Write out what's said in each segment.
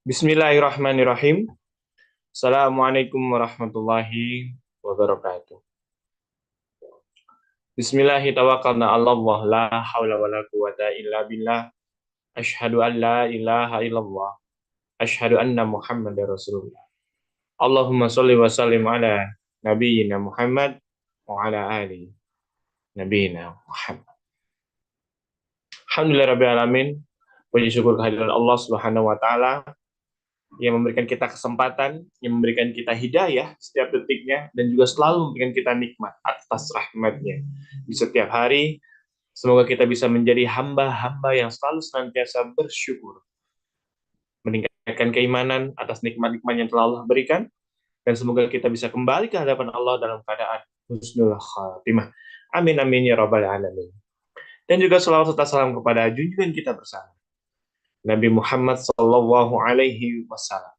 Bismillahirrahmanirrahim. Assalamualaikum warahmatullahi wabarakatuh. Bismillahirrahmanirrahim. Allah la haula wala quwata illa billah. Asyhadu an la ilaha illallah. Asyhadu anna Muhammadar Rasulullah. Allahumma sholli wa sallim ala nabiyyina Muhammad wa ala ali nabiyyina Muhammad. Alhamdulillahirabbil alamin. Puji syukur kehadirat Allah Subhanahu wa taala yang memberikan kita kesempatan, yang memberikan kita hidayah setiap detiknya, dan juga selalu memberikan kita nikmat atas rahmatnya di setiap hari. Semoga kita bisa menjadi hamba-hamba yang selalu senantiasa bersyukur, meningkatkan keimanan atas nikmat-nikmat yang telah Allah berikan, dan semoga kita bisa kembali ke hadapan Allah dalam keadaan husnul khatimah. Amin amin ya rabbal alamin. Dan juga selawat serta salam kepada junjungan kita bersama, Nabi Muhammad Sallallahu Alaihi Wasallam,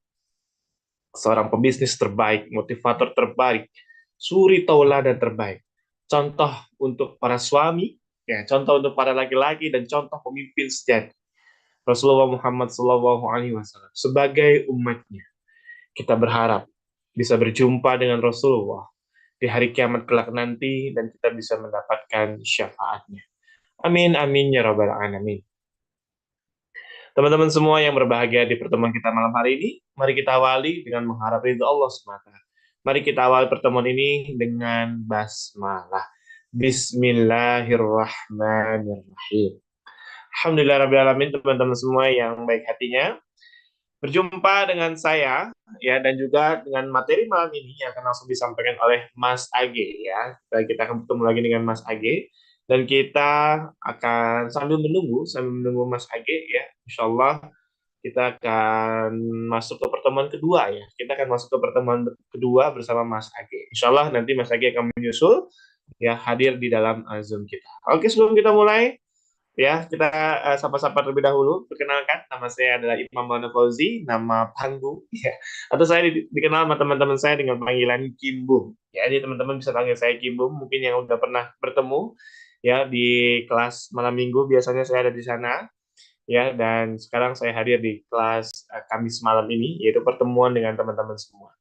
seorang pebisnis terbaik, motivator terbaik, suri tauladan terbaik, contoh untuk para suami, ya, contoh untuk para laki-laki, dan contoh pemimpin sejati. Rasulullah Muhammad Sallallahu Alaihi Wasallam sebagai umatnya, kita berharap bisa berjumpa dengan Rasulullah di hari kiamat kelak nanti, dan kita bisa mendapatkan syafaatnya. Amin amin ya rabbal alamin. Teman-teman semua yang berbahagia di pertemuan kita malam hari ini, mari kita awali dengan mengharap ridho Allah SWT. Mari kita awali pertemuan ini dengan basmalah. Bismillahirrahmanirrahim. Alhamdulillahirrahmanirrahim, teman-teman semua yang baik hatinya. Berjumpa dengan saya, ya, dan juga dengan materi malam ini yang akan langsung disampaikan oleh Mas Age, ya. Kita akan bertemu lagi dengan Mas Age. Dan kita akan sambil menunggu Mas Age, ya, insya Allah kita akan masuk ke pertemuan kedua, ya. Kita akan masuk ke pertemuan kedua bersama Mas Age. Insya Allah nanti Mas Age akan menyusul, ya, hadir di dalam Zoom kita. Oke, sebelum kita mulai, ya, kita sapa-sapa terlebih dahulu. Perkenalkan, nama saya adalah Imam Maulana Fauzi, nama panggung, ya. Atau saya dikenal sama teman-teman saya dengan panggilan Kim Bum. Ya, jadi teman-teman bisa panggil saya Kim Bum. Mungkin yang udah pernah bertemu, ya, di kelas malam minggu, biasanya saya ada di sana, ya. Dan sekarang saya hadir di kelas Kamis malam ini, yaitu pertemuan dengan teman-teman semua.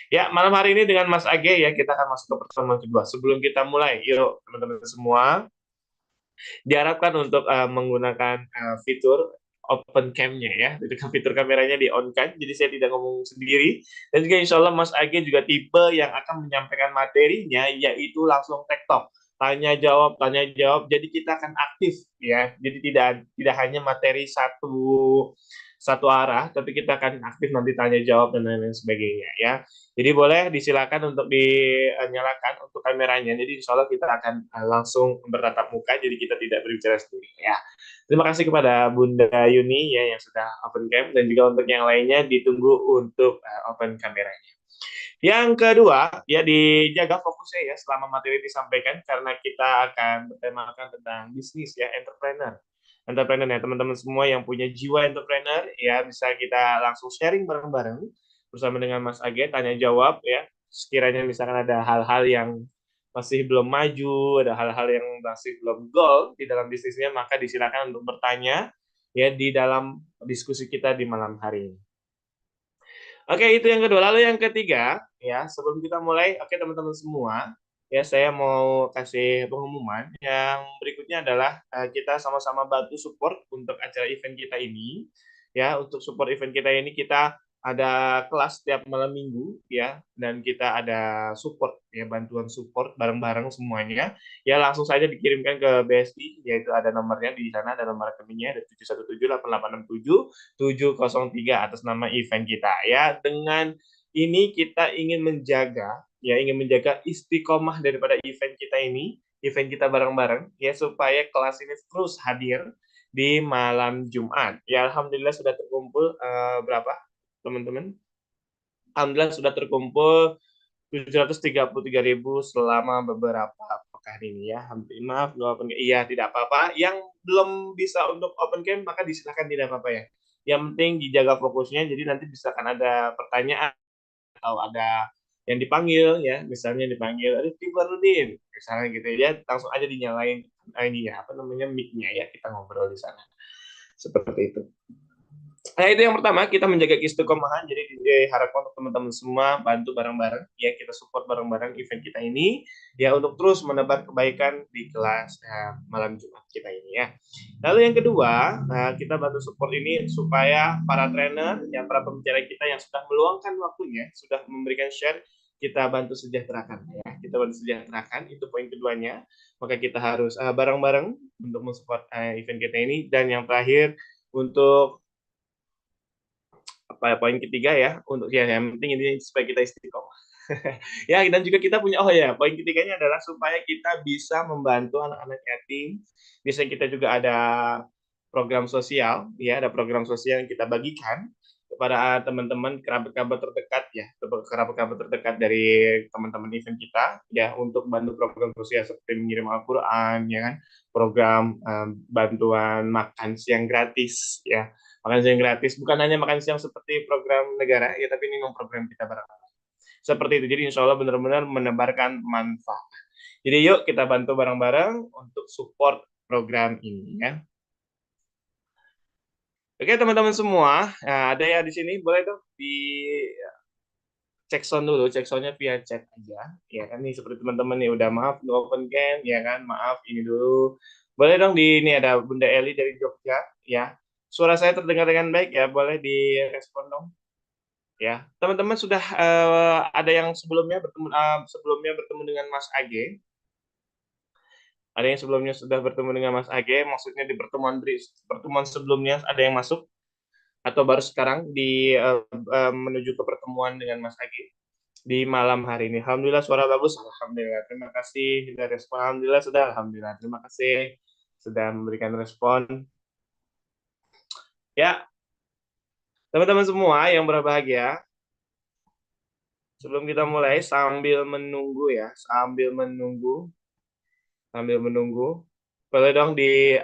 Ya, malam hari ini dengan Mas Age, ya, kita akan masuk ke pertemuan kedua. Sebelum kita mulai, yuk teman-teman semua, diharapkan untuk menggunakan fitur open cam-nya, ya. Jadi fitur kameranya di on kan, jadi saya tidak ngomong sendiri. Dan juga insya Allah Mas Age juga tipe yang akan menyampaikan materinya, yaitu langsung tektok, tanya jawab, tanya jawab. Jadi kita akan aktif, ya. Jadi tidak hanya materi satu arah, tapi kita akan aktif nanti tanya jawab dan lain-lain sebagainya, ya. Jadi boleh disilakan untuk dinyalakan untuk kameranya. Jadi insya Allah kita akan langsung bertatap muka, jadi kita tidak berbicara sendiri, ya. Terima kasih kepada Bunda Yuni, ya, yang sudah open cam, dan juga untuk yang lainnya ditunggu untuk open kameranya. Yang kedua, ya, dijaga fokusnya, ya, selama materi disampaikan, karena kita akan bertemakan tentang bisnis, ya, entrepreneur, ya, teman-teman semua yang punya jiwa entrepreneur, ya, bisa kita langsung sharing bareng-bareng bersama dengan Mas Age, tanya jawab, ya. Sekiranya misalkan ada hal-hal yang masih belum maju, ada hal-hal yang masih belum goal di dalam bisnisnya, maka disilakan untuk bertanya, ya, di dalam diskusi kita di malam hari ini. Oke, itu yang kedua. Lalu yang ketiga, ya, sebelum kita mulai, oke teman-teman semua, ya, saya mau kasih pengumuman. Yang berikutnya adalah kita sama-sama bantu support untuk acara event kita ini. Ya, untuk support event kita ini, kita ada kelas setiap malam minggu, ya, dan kita ada support, ya, bantuan support bareng-bareng semuanya. Ya, langsung saja dikirimkan ke BSI, yaitu ada nomornya di sana, ada nomor rekeningnya, ada 7178867-703 atas nama event kita, ya. Dengan ini kita ingin menjaga, ya, istiqomah daripada event kita ini, event kita bareng-bareng, ya, supaya kelas ini terus hadir di malam Jumat. Ya, alhamdulillah sudah terkumpul berapa, teman-teman? Alhamdulillah sudah terkumpul 733.000 selama beberapa pekan ini ya. Hampir maaf, open, iya tidak apa-apa. Yang belum bisa untuk open camp maka disilakan, tidak apa-apa ya. Yang penting dijaga fokusnya. Jadi nanti misalkan ada pertanyaan atau ada yang dipanggil ya, misalnya dipanggil Rifki Barudin, misalnya gitu ya, langsung aja dinyalain ini ya, apa namanya, mic-nya ya, kita ngobrol di sana. Seperti itu. Nah, itu yang pertama, kita menjaga keistiqomahan. Jadi diharapkan untuk teman-teman semua bantu bareng-bareng ya, kita support bareng-bareng event kita ini ya, untuk terus menebar kebaikan di kelas malam Jumat kita ini ya. Lalu yang kedua, kita bantu support ini supaya para trainer yang para pembicara kita yang sudah meluangkan waktunya, sudah memberikan share, kita bantu sejahterakan ya. Kita bantu sejahterakan, itu poin keduanya. Maka kita harus bareng-bareng untuk mensupport event kita ini. Dan yang terakhir, untuk apa poin ketiga ya, untuk ya yang penting ini supaya kita istiqomah. Ya, dan juga kita punya, oh ya, poin ketiganya adalah supaya kita bisa membantu anak-anak yatim. Biasanya kita juga ada program sosial ya, ada program sosial yang kita bagikan kepada teman-teman kerabat-kerabat terdekat ya, kerabat-kerabat terdekat dari teman-teman event kita ya, untuk bantu program sosial seperti mengirim Al-Qur'an ya kan, program bantuan makan siang gratis ya. Makan siang gratis, bukan hanya makan siang seperti program negara ya, tapi ini memang program kita bareng. Seperti itu. Jadi insya Allah benar-benar menebarkan manfaat. Jadi yuk kita bantu bareng-bareng untuk support program ini ya. Oke teman-teman semua, nah, ada ya di sini, boleh dong di cek sound dulu, cek soundnya via chat aja. Ya kan, nih seperti teman-teman nih udah maaf no open cam ya kan, maaf ini dulu. Boleh dong di ini, ada Bunda Eli dari Jogja ya. Suara saya terdengar dengan baik ya, boleh direspon dong. Ya, teman-teman sudah ada yang sebelumnya bertemu dengan Mas AG. Ada yang sebelumnya sudah bertemu dengan Mas AG, maksudnya di pertemuan sebelumnya ada yang masuk atau baru sekarang menuju ke pertemuan dengan Mas AG di malam hari ini. Alhamdulillah suara bagus. Alhamdulillah. Terima kasih sudah respon. Alhamdulillah sudah. Alhamdulillah. Terima kasih sudah memberikan respon. Ya, teman-teman semua yang berbahagia, sebelum kita mulai, sambil menunggu, boleh dong di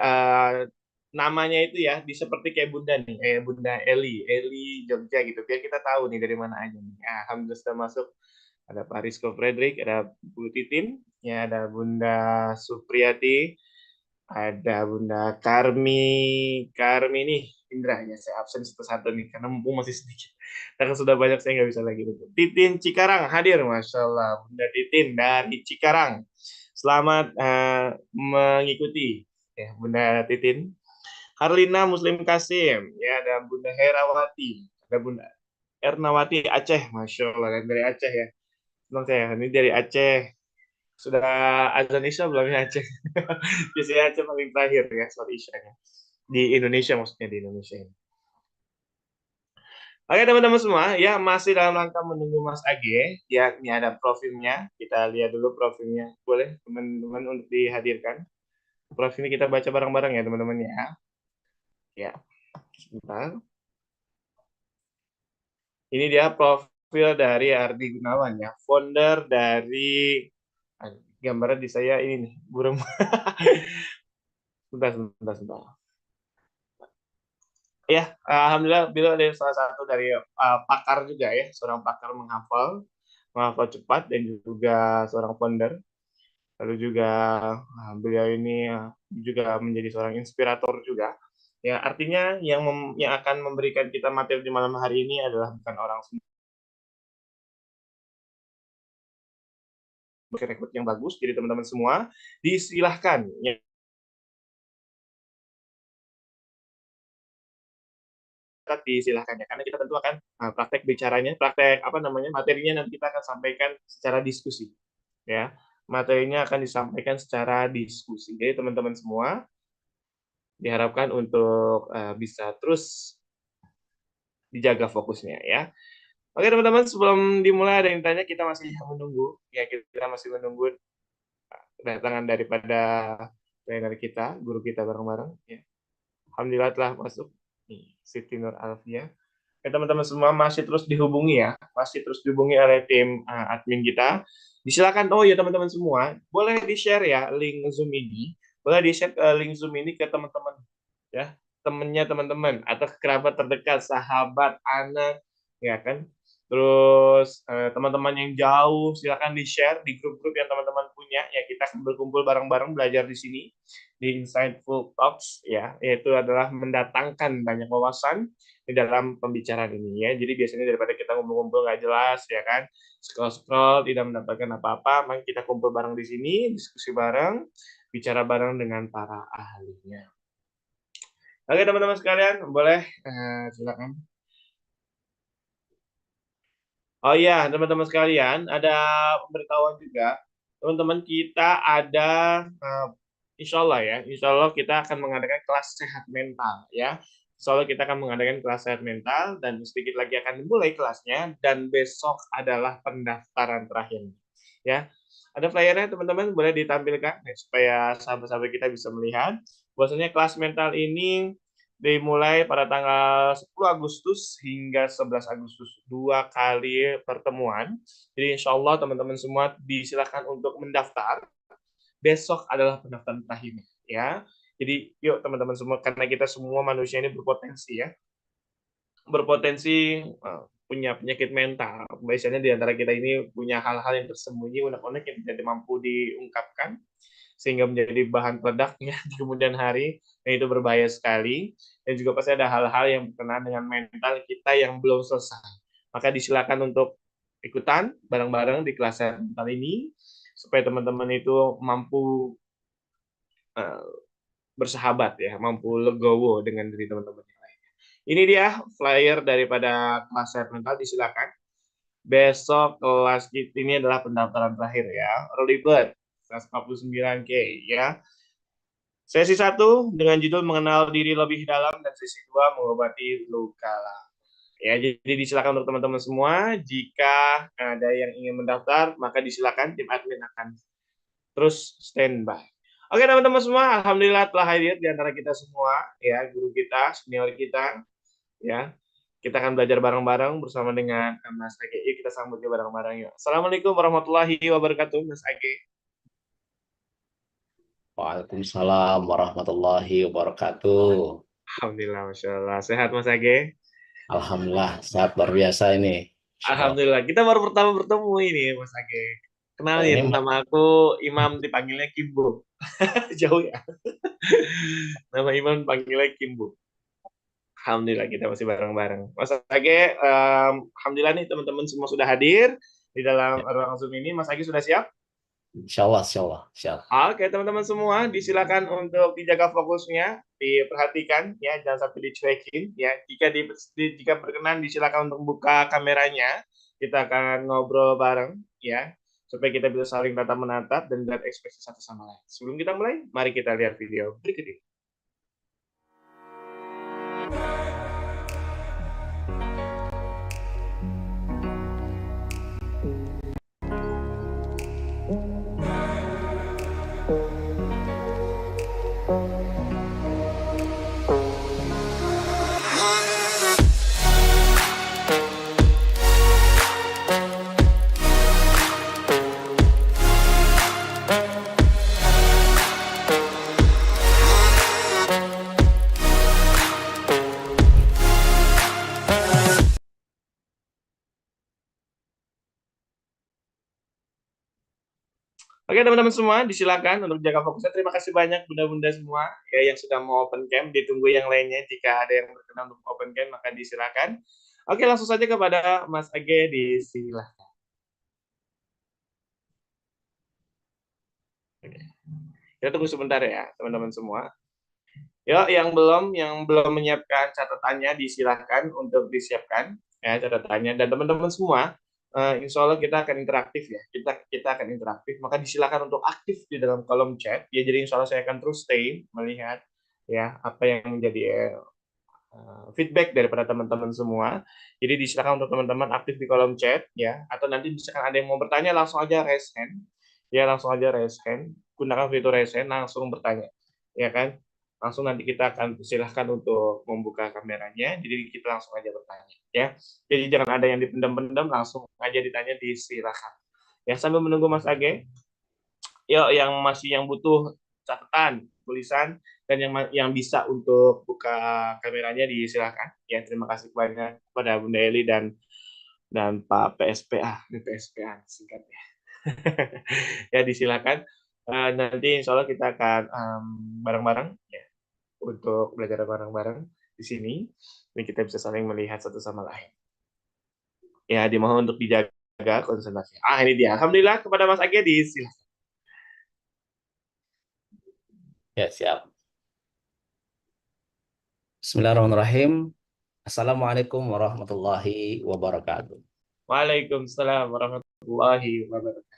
namanya itu ya, di seperti kayak Bunda nih, Bunda Eli Jogja gitu, biar kita tahu nih dari mana aja nih. Nah, alhamdulillah sudah masuk. Ada Pak Rizko Fredrik, ada Bu Titin, ya ada Bunda Supriyati, ada Bunda Karmi nih, Indra ya, saya absen satu-satu nih karena mumpung masih sedikit. Karena sudah banyak saya nggak bisa lagi. Titin Cikarang hadir, Masya Allah. Bunda Titin dari Cikarang. Selamat mengikuti ya Bunda Titin. Harlina Muslim Kasim, ya ada Bunda Herawati, ada Bunda Ernawati Aceh, Masya Allah, dan dari Aceh ya. Senang saya, ini dari Aceh. Sudah azan Isya belum ya Aceh? Biasanya Aceh paling terakhir ya, sholat Isyanya. Di Indonesia maksudnya, di Indonesia ini. Oke teman-teman semua, ya masih dalam rangka menunggu Mas AG, ya ini ada profilnya, kita lihat dulu profilnya, boleh teman-teman untuk dihadirkan. Profilnya kita baca bareng-bareng ya teman-teman ya. Ya, sebentar. Ini dia profil dari Ardi Gunawan ya, founder dari gambarnya di saya ini nih, burung. Sebentar. Ya, alhamdulillah beliau adalah salah satu dari pakar juga ya, seorang pakar menghafal cepat dan juga seorang founder. Lalu juga beliau ini juga menjadi seorang inspirator juga. Ya, artinya yang akan memberikan kita materi di malam hari ini adalah bukan orang rekod yang bagus. Jadi teman-teman semua disilahkan ya, disilahkan ya, karena kita tentu akan praktek bicaranya, praktek apa namanya, materinya nanti kita akan sampaikan secara diskusi ya, materinya akan disampaikan secara diskusi. Jadi teman-teman semua diharapkan untuk bisa terus dijaga fokusnya ya. Oke teman-teman, sebelum dimulai ada yang tanya, kita masih menunggu ya, kita masih menunggu kedatangan daripada trainer kita, guru kita bareng-bareng ya. Alhamdulillah telah masuk. Nih, Siti Nur Alfia. Ya, teman-teman semua masih terus dihubungi ya, masih terus dihubungi oleh tim admin kita. Disilakan, oh ya teman-teman semua, boleh di-share ya link Zoom ini, boleh di-share link Zoom ini ke teman-teman ya, temennya teman-teman atau kerabat terdekat, sahabat, anak, ya kan. Terus teman-teman yang jauh silakan di-share di grup-grup yang teman-teman punya ya, kita akan berkumpul bareng-bareng belajar di sini di Insightful Talks ya, yaitu adalah mendatangkan banyak wawasan di dalam pembicaraan ini ya. Jadi biasanya daripada kita ngumpul-ngumpul nggak jelas ya kan, scroll-scroll tidak mendapatkan apa-apa, maka kita kumpul bareng di sini, diskusi bareng, bicara bareng dengan para ahlinya. Oke teman-teman sekalian, boleh silakan. Oh iya, teman-teman sekalian, ada pemberitahuan juga. Teman-teman kita ada, insya Allah ya, insya Allah kita akan mengadakan kelas sehat mental ya. Insya Allah kita akan mengadakan kelas sehat mental dan sedikit lagi akan dimulai kelasnya dan besok adalah pendaftaran terakhir ya. Ada flyernya teman-teman boleh ditampilkan ya, supaya sahabat-sahabat kita bisa melihat. Bahwasanya kelas mental ini dimulai pada tanggal 10 Agustus hingga 11 Agustus, 2 kali pertemuan. Jadi insya Allah teman-teman semua disilakan untuk mendaftar. Besok adalah pendaftaran terakhir ya. Jadi yuk teman-teman semua, karena kita semua manusia ini berpotensi ya, berpotensi punya penyakit mental. Biasanya di antara kita ini punya hal-hal yang tersembunyi, unek-unek yang tidak mampu diungkapkan, sehingga menjadi bahan peledaknya di kemudian hari, dan itu berbahaya sekali. Dan juga pasti ada hal-hal yang berkenaan dengan mental kita yang belum selesai. Maka disilakan untuk ikutan bareng-bareng di kelas mental ini, supaya teman-teman itu mampu uh, bersahabat ya, mampu legowo dengan diri teman-teman yang lainnya. Ini dia flyer daripada kelas mental, disilakan. Besok kelas ini adalah pendaftaran terakhir ya, early bird 149K ya. Sesi 1 dengan judul mengenal diri lebih dalam dan sesi 2 mengobati luka lama. Ya, jadi disilakan untuk teman-teman semua, jika ada yang ingin mendaftar, maka disilakan tim admin akan terus standby. Oke teman-teman semua, alhamdulillah telah hadir di antara kita semua ya, guru kita, senior kita ya. Kita akan belajar bareng-bareng bersama dengan Mas Age. Yuk kita sambut dia bareng-bareng yuk. Assalamualaikum warahmatullahi wabarakatuh, Mas Age. Waalaikumsalam warahmatullahi wabarakatuh. Alhamdulillah, Masya Allah. Sehat Mas Age? Alhamdulillah, sehat luar biasa ini. Alhamdulillah. Kita baru pertama bertemu ini, Mas Age. Ini Kenalin, nama aku Imam, dipanggilnya Kimbo. Jauh ya. Nama Imam dipanggilnya Kimbo. Alhamdulillah kita masih bareng-bareng. Mas Age, alhamdulillah nih teman-teman semua sudah hadir di dalam ruang Zoom ini. Mas Age sudah siap? insya Allah, siap. Oke, teman-teman semua, disilakan untuk dijaga fokusnya, diperhatikan ya, jangan sampai dicuekin ya. Jika berkenan disilakan untuk buka kameranya. Kita akan ngobrol bareng ya, supaya kita bisa saling tatap menatap dan lihat ekspresi satu sama lain. Sebelum kita mulai, mari kita lihat video berikut ini. Oke teman-teman semua, disilakan untuk jaga fokusnya. Terima kasih banyak bunda-bunda semua ya yang sudah mau open cam. Ditunggu yang lainnya, jika ada yang berkenan untuk open cam maka disilakan. Oke, langsung saja kepada Mas Age, disilakan. Oke. Kita tunggu sebentar ya teman-teman semua. Yuk, yang belum menyiapkan catatannya disilakan untuk disiapkan ya catatannya, dan teman-teman semua, insya Allah kita akan interaktif ya, kita akan interaktif, maka disilakan untuk aktif di dalam kolom chat ya. Jadi insya Allah saya akan terus stay melihat ya apa yang menjadi feedback daripada teman-teman semua. Jadi disilakan untuk teman-teman aktif di kolom chat ya, atau nanti misalkan ada yang mau bertanya langsung aja raise hand ya, langsung aja raise hand, gunakan fitur raise hand langsung bertanya ya kan. langsung nanti kita akan silahkan untuk membuka kameranya, jadi kita langsung aja bertanya ya. Jadi jangan ada yang dipendam-pendam, langsung aja ditanya, disilahkan. Ya, sambil menunggu Mas Age, yuk yang masih yang butuh catatan, tulisan, dan yang bisa untuk buka kameranya disilahkan. Ya, terima kasih banyak kepada Bunda Eli dan Pak PSPA, PSPA singkatnya. Ya, disilakan. Nanti insya Allah kita akan bareng-bareng ya untuk belajar bareng-bareng di sini. Ini kita bisa saling melihat satu sama lain. Ya, dimohon untuk dijaga konsentrasi. Ini dia. Alhamdulillah kepada Mas Age disilakan. Ya, siap. Bismillahirrahmanirrahim. Assalamualaikum warahmatullahi wabarakatuh. Waalaikumsalam warahmatullahi wabarakatuh.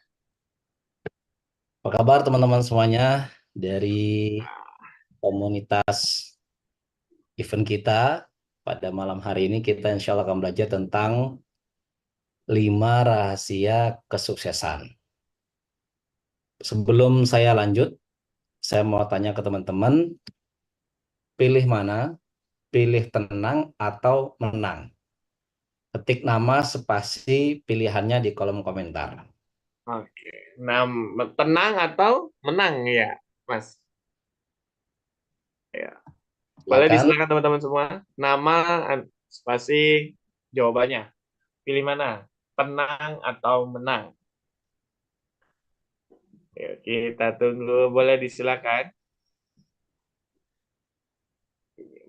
Apa kabar teman-teman semuanya dari komunitas event kita? Pada malam hari ini kita insya Allah akan belajar tentang 5 rahasia kesuksesan. Sebelum saya lanjut, saya mau tanya ke teman-teman, pilih mana? Pilih tenang atau menang? Ketik nama spasi pilihannya di kolom komentar. Oke. Nah, tenang atau menang ya, Mas? Ya. Boleh Silakan. disilakan teman-teman semua. Nama, spasi, jawabannya. Pilih mana? Tenang atau menang? Yuk, kita tunggu. Boleh disilakan.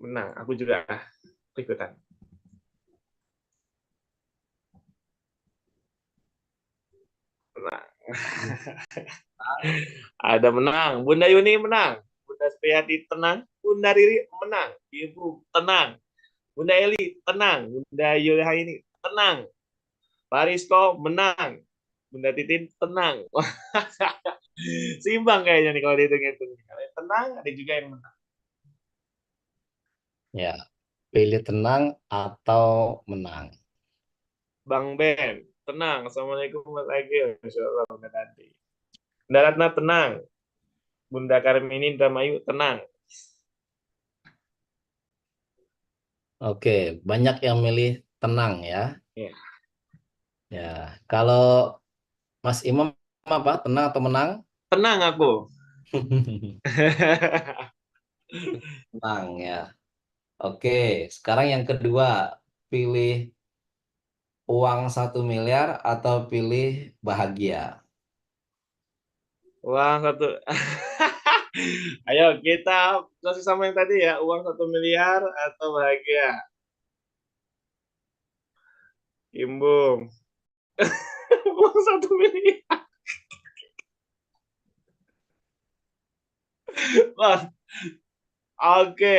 Menang. Aku juga ikutan. Menang. Ada menang. Bunda Yuni menang. Bunda Spriati tenang. Bunda Riri menang. Ibu tenang. Bunda Eli tenang. Bunda Yulhaini tenang. Pak Rizko menang. Bunda Titin tenang. Seimbang kayaknya nih kalau dihitung-hitung. Ada tenang, ada juga yang menang. Ya, pilih tenang atau menang. Bang Ben, tenang. Assalamualaikum Mas Agil. Masya Allah, Bunda Tanti. Bunda Ratna, tenang. Bunda Karmini, Indramayu, tenang. Oke, banyak yang milih tenang ya. Ya. Ya, kalau Mas Imam apa? Tenang atau menang? Tenang aku. Tenang ya. Oke, sekarang yang kedua, pilih uang 1 miliar atau pilih bahagia? Uang satu. Ayo kita kasih sama yang tadi ya. Uang 1 miliar atau bahagia. Kimbung. Uang 1 miliar. Wah, oke,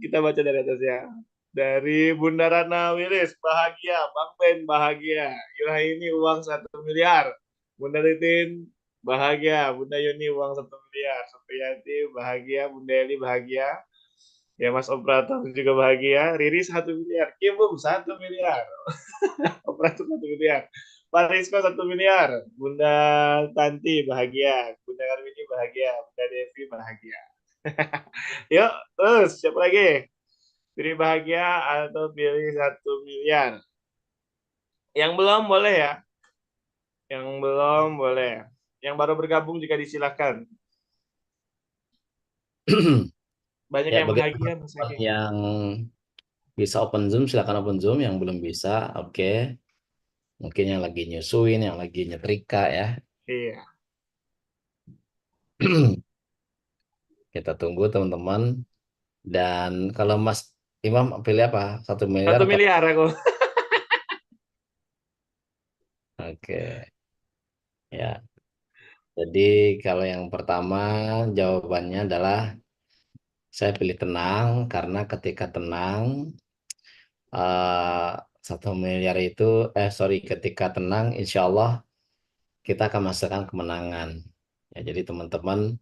kita baca dari atas ya. Dari Bunda Rana Wilis, bahagia. Bang Ben, bahagia. Yuraini, uang 1 miliar. Bunda Titin, bahagia. Bunda Yuni, uang 1 miliar. Supriyati, bahagia. Bunda Eli, bahagia. Ya, Mas Operator juga bahagia. Riri, 1 miliar. Kim 1 miliar. Operator 1 miliar. Pak Rizko 1 miliar. Bunda Tanti, bahagia. Bunda Karmini, bahagia. Bunda Devi, bahagia. Yuk, terus siapa lagi? Pilih bahagia atau pilih 1 miliar? Yang belum boleh ya. Yang belum boleh. Yang baru bergabung juga disilakan. Banyak Ya, yang bagi bahagia, Mas teman-teman Agi. yang bisa open Zoom, silakan open Zoom. Yang belum bisa, oke. Mungkin yang lagi nyusuin, yang lagi nyetrika ya. Iya. Kita tunggu teman-teman. Dan kalau Mas Imam pilih apa? 1 miliar Satu atau? miliar aku. Oke, ya. Jadi kalau yang pertama jawabannya adalah saya pilih tenang karena ketika tenang eh, 1 miliar itu sorry ketika tenang insya Allah kita akan merasakan kemenangan. Ya, jadi teman-teman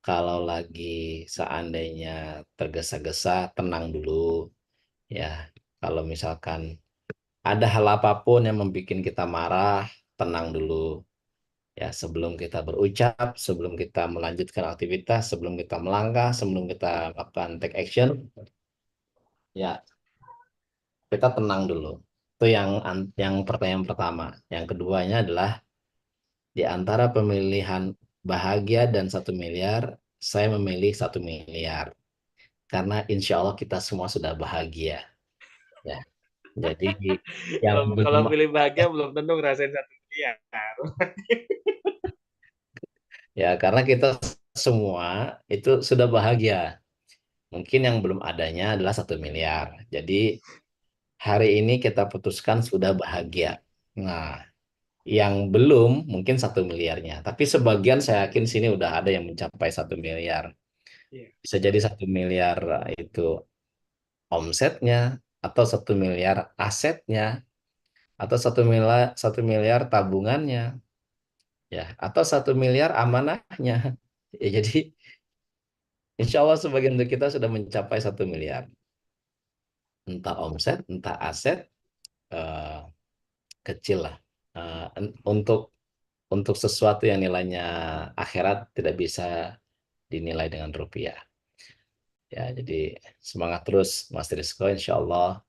kalau lagi seandainya tergesa-gesa tenang dulu ya. Kalau misalkan ada hal apapun yang membuat kita marah tenang dulu. Ya, sebelum kita berucap, sebelum kita melanjutkan aktivitas, sebelum kita melangkah, sebelum kita melakukan take action, ya kita tenang dulu. Itu yang pertanyaan pertama. Yang keduanya adalah di antara pemilihan bahagia dan 1 miliar, saya memilih 1 miliar. Karena insya Allah kita semua sudah bahagia. Ya, jadi yang Kalau belum, pilih bahagia belum tentu ngerasain 1 miliar. ya karena kita semua itu sudah bahagia. Mungkin yang belum adanya adalah 1 miliar. Jadi hari ini kita putuskan sudah bahagia. Nah, yang belum mungkin 1 miliarnya. Tapi sebagian saya yakin sini udah ada yang mencapai 1 miliar. Iya, Bisa jadi 1 miliar itu omsetnya, atau 1 miliar asetnya, atau 1 miliar tabungannya, ya, atau 1 miliar amanahnya. Ya, jadi insya Allah sebagian dari kita sudah mencapai 1 miliar. Entah omset, entah aset, eh, kecil lah. Untuk sesuatu yang nilainya akhirat tidak bisa dinilai dengan rupiah. Ya, jadi semangat terus Mas Rizko, insya Allah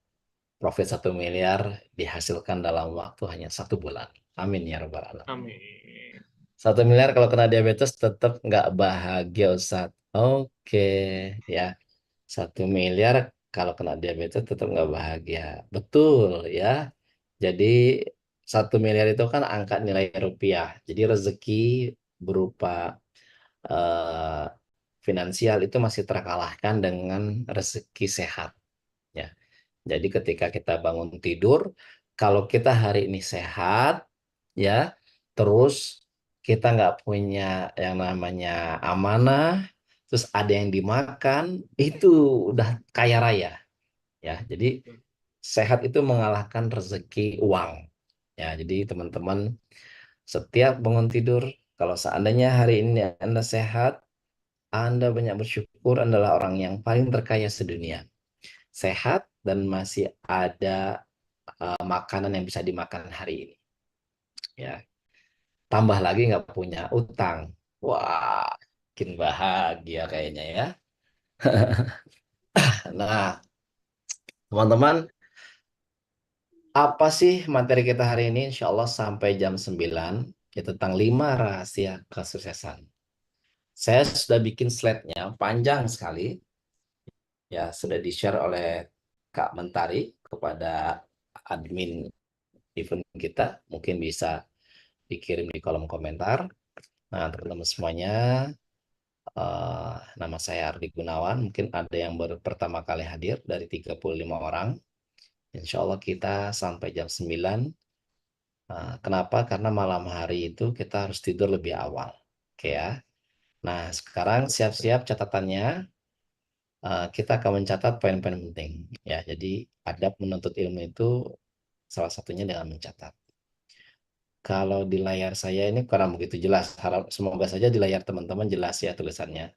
profit 1 miliar dihasilkan dalam waktu hanya 1 bulan. Amin ya Rabbal Alamin. amin. 1 miliar kalau kena diabetes tetap nggak bahagia Ustaz. Oke, ya. 1 miliar kalau kena diabetes tetap nggak bahagia. Betul ya. Jadi 1 miliar itu kan angka nilai rupiah. Jadi rezeki berupa eh, finansial itu masih terkalahkan dengan rezeki sehat. Ya. Jadi ketika kita bangun tidur, kalau kita hari ini sehat, ya, terus kita nggak punya yang namanya amanah, terus ada yang dimakan, itu udah kaya raya, ya. Jadi sehat itu mengalahkan rezeki uang, ya. Jadi teman-teman setiap bangun tidur, kalau seandainya hari ini Anda sehat, Anda banyak bersyukur, adalah orang yang paling terkaya sedunia. Sehat dan masih ada makanan yang bisa dimakan hari ini. Ya, tambah lagi nggak punya utang. Wah, makin bahagia kayaknya ya. Nah, teman-teman, apa sih materi kita hari ini? Insya Allah sampai jam 9, ya, tentang 5 rahasia kesuksesan. Saya sudah bikin slide-nya panjang sekali. Ya, sudah di-share oleh Kak Mentari kepada admin event kita. Mungkin bisa dikirim di kolom komentar. Nah, teman-teman semuanya, nama saya Ardi Gunawan. Mungkin ada yang baru pertama kali hadir dari 35 orang. Insya Allah kita sampai jam 9. Kenapa? Karena malam hari itu kita harus tidur lebih awal. Oke ya. Nah, sekarang siap-siap catatannya. Kita akan mencatat poin-poin penting. Ya, jadi adab menuntut ilmu itu salah satunya dengan mencatat. Kalau di layar saya ini kurang begitu jelas. Semoga saja di layar teman-teman jelas ya tulisannya.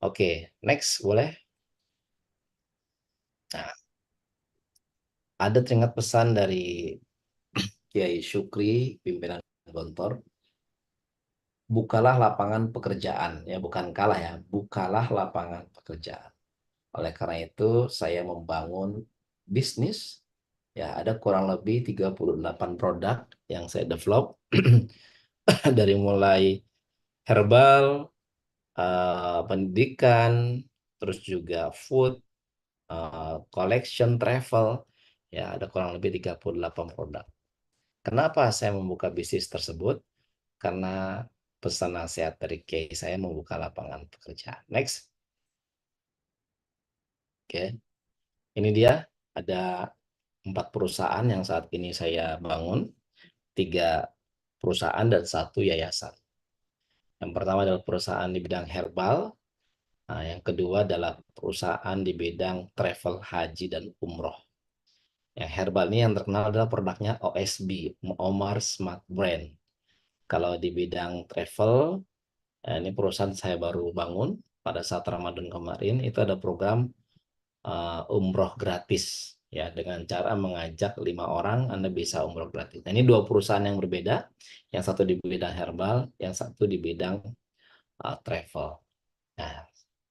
Oke, next boleh. Nah, ada teringat pesan dari Kiai Syukri, pimpinan Gontor. Bukalah lapangan pekerjaan, ya bukan kalah ya, bukalah lapangan pekerjaan. Oleh karena itu, saya membangun bisnis, ya ada kurang lebih 38 produk yang saya develop, dari mulai herbal, pendidikan, terus juga food, collection, travel, ya ada kurang lebih 38 produk. Kenapa saya membuka bisnis tersebut? Karena pesan nasihat dari Kiai saya membuka lapangan pekerjaan. Next. Oke. Ini dia, ada 4 perusahaan yang saat ini saya bangun, 3 perusahaan dan 1 yayasan. Yang pertama adalah perusahaan di bidang herbal. Nah, yang kedua adalah perusahaan di bidang travel, haji, dan umroh. Yang herbal ini yang terkenal adalah produknya OSB, Omar Smart Brand. Kalau di bidang travel, ini perusahaan saya baru bangun pada saat Ramadan kemarin, itu ada program umroh gratis. ya dengan cara mengajak 5 orang Anda bisa umroh gratis. Nah, ini 2 perusahaan yang berbeda, yang satu di bidang herbal, yang satu di bidang travel. Nah,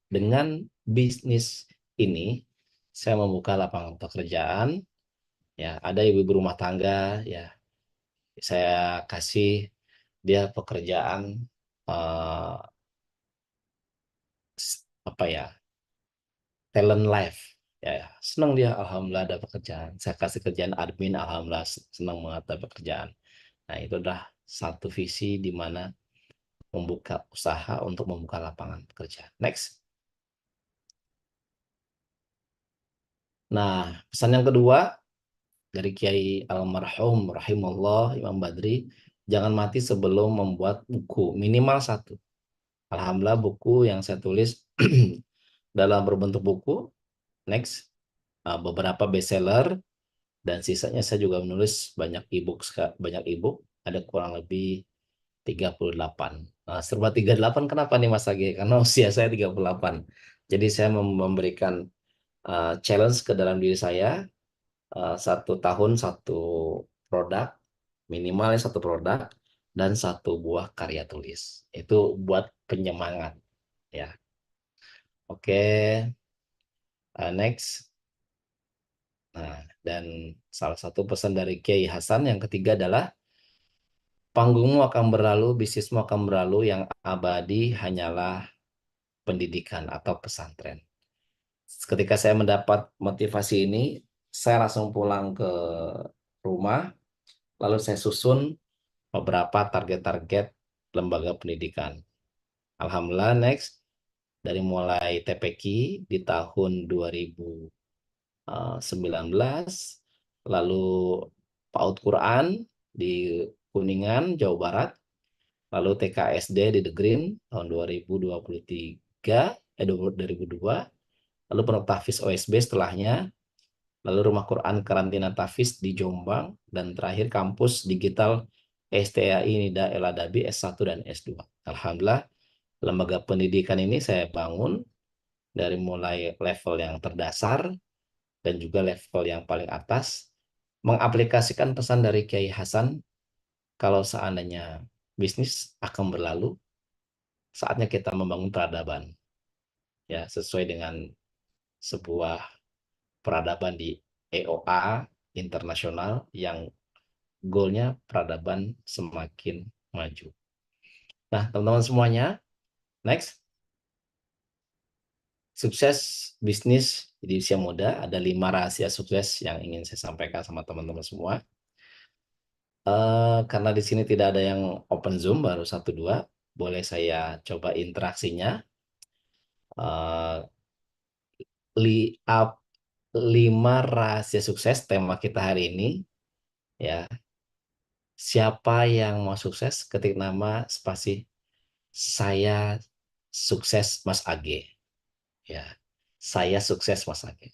dengan bisnis ini saya membuka lapangan pekerjaan, ya ada ibu-ibu rumah tangga, ya saya kasih dia pekerjaan, eh, apa ya, talent life, ya senang dia, alhamdulillah ada pekerjaan. Saya kasih kerjaan admin, alhamdulillah senang banget ada pekerjaan. Nah, itu adalah satu visi di mana membuka usaha untuk membuka lapangan pekerjaan. Next. Nah, pesan yang kedua dari Kiai almarhum rahimahullah Imam Badri, jangan mati sebelum membuat buku, minimal satu. Alhamdulillah buku yang saya tulis dalam berbentuk buku, next, beberapa bestseller, dan sisanya saya juga menulis banyak ebook, ada kurang lebih 38. Nah, serba 38 kenapa nih Mas Agi? Karena usia saya 38. Jadi saya memberikan challenge ke dalam diri saya, 1 tahun satu produk, minimalnya satu produk, dan satu buah karya tulis. Itu buat penyemangat, ya. Oke, next. Nah, dan salah satu pesan dari Kiai Hasan yang ketiga adalah panggungmu akan berlalu, bisnismu akan berlalu, yang abadi hanyalah pendidikan atau pesantren. Ketika saya mendapat motivasi ini, saya langsung pulang ke rumah, lalu saya susun beberapa target-target lembaga pendidikan. Alhamdulillah, next, dari mulai TPQ di tahun 2019, lalu PAUD Quran di Kuningan, Jawa Barat, lalu TKSD di The Green tahun 2023, 2002, lalu Pondok Tahfiz OSB setelahnya, lalu Rumah Quran Karantina Tahfiz di Jombang, dan terakhir kampus digital STAI Nida El Adabi S1 dan S2. Alhamdulillah, lembaga pendidikan ini saya bangun dari mulai level yang terdasar dan juga level yang paling atas, mengaplikasikan pesan dari Kiai Hasan, kalau seandainya bisnis akan berlalu, saatnya kita membangun peradaban, ya sesuai dengan sebuah peradaban di EOA internasional yang goalnya peradaban semakin maju. Nah, teman-teman semuanya, next. Sukses bisnis di usia muda, ada 5 rahasia sukses yang ingin saya sampaikan sama teman-teman semua. Karena di sini tidak ada yang open Zoom, baru 1-2, boleh saya coba interaksinya. Uh, li, up, 5 rahasia sukses tema kita hari ini, ya. Siapa yang mau sukses, ketik nama spasi saya sukses Mas Age, ya. Saya sukses Mas Age.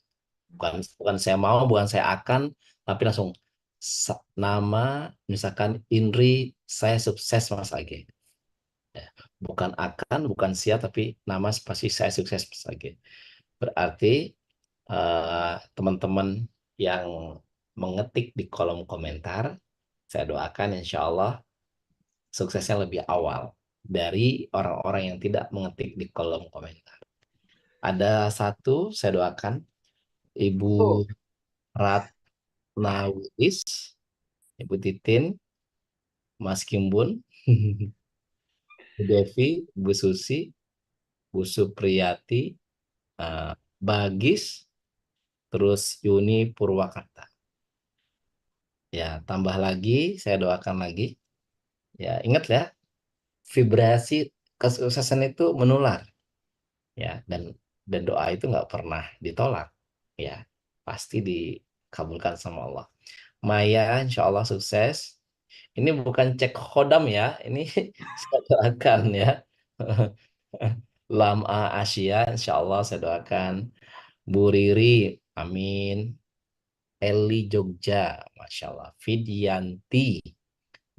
Bukan saya mau, bukan saya akan, tapi langsung nama, misalkan Indri, saya sukses Mas Age. Ya, bukan akan, bukan siap, tapi nama spasi saya sukses Mas Age. Berarti teman-teman yang mengetik di kolom komentar, saya doakan insya Allah suksesnya lebih awal dari orang-orang yang tidak mengetik di kolom komentar. Ada satu, saya doakan, Ibu Oh, Ratnawis, Ibu Titin, Mas Kimbun, Bu Devi, Bu Susi, Bu Supriyati, Bagis, terus Yuni Purwakarta. Ya, tambah lagi, saya doakan lagi. Ya, ingat ya, vibrasi kesuksesan itu menular. Ya, dan doa itu nggak pernah ditolak. Ya, pasti dikabulkan sama Allah. Maya, insya Allah sukses. Ini bukan cek hodam ya, ini saya doakan ya. Lama Asia, insya Allah saya doakan. Bu Riri, amin. Eli Jogja, Masya Allah. Vidyanti,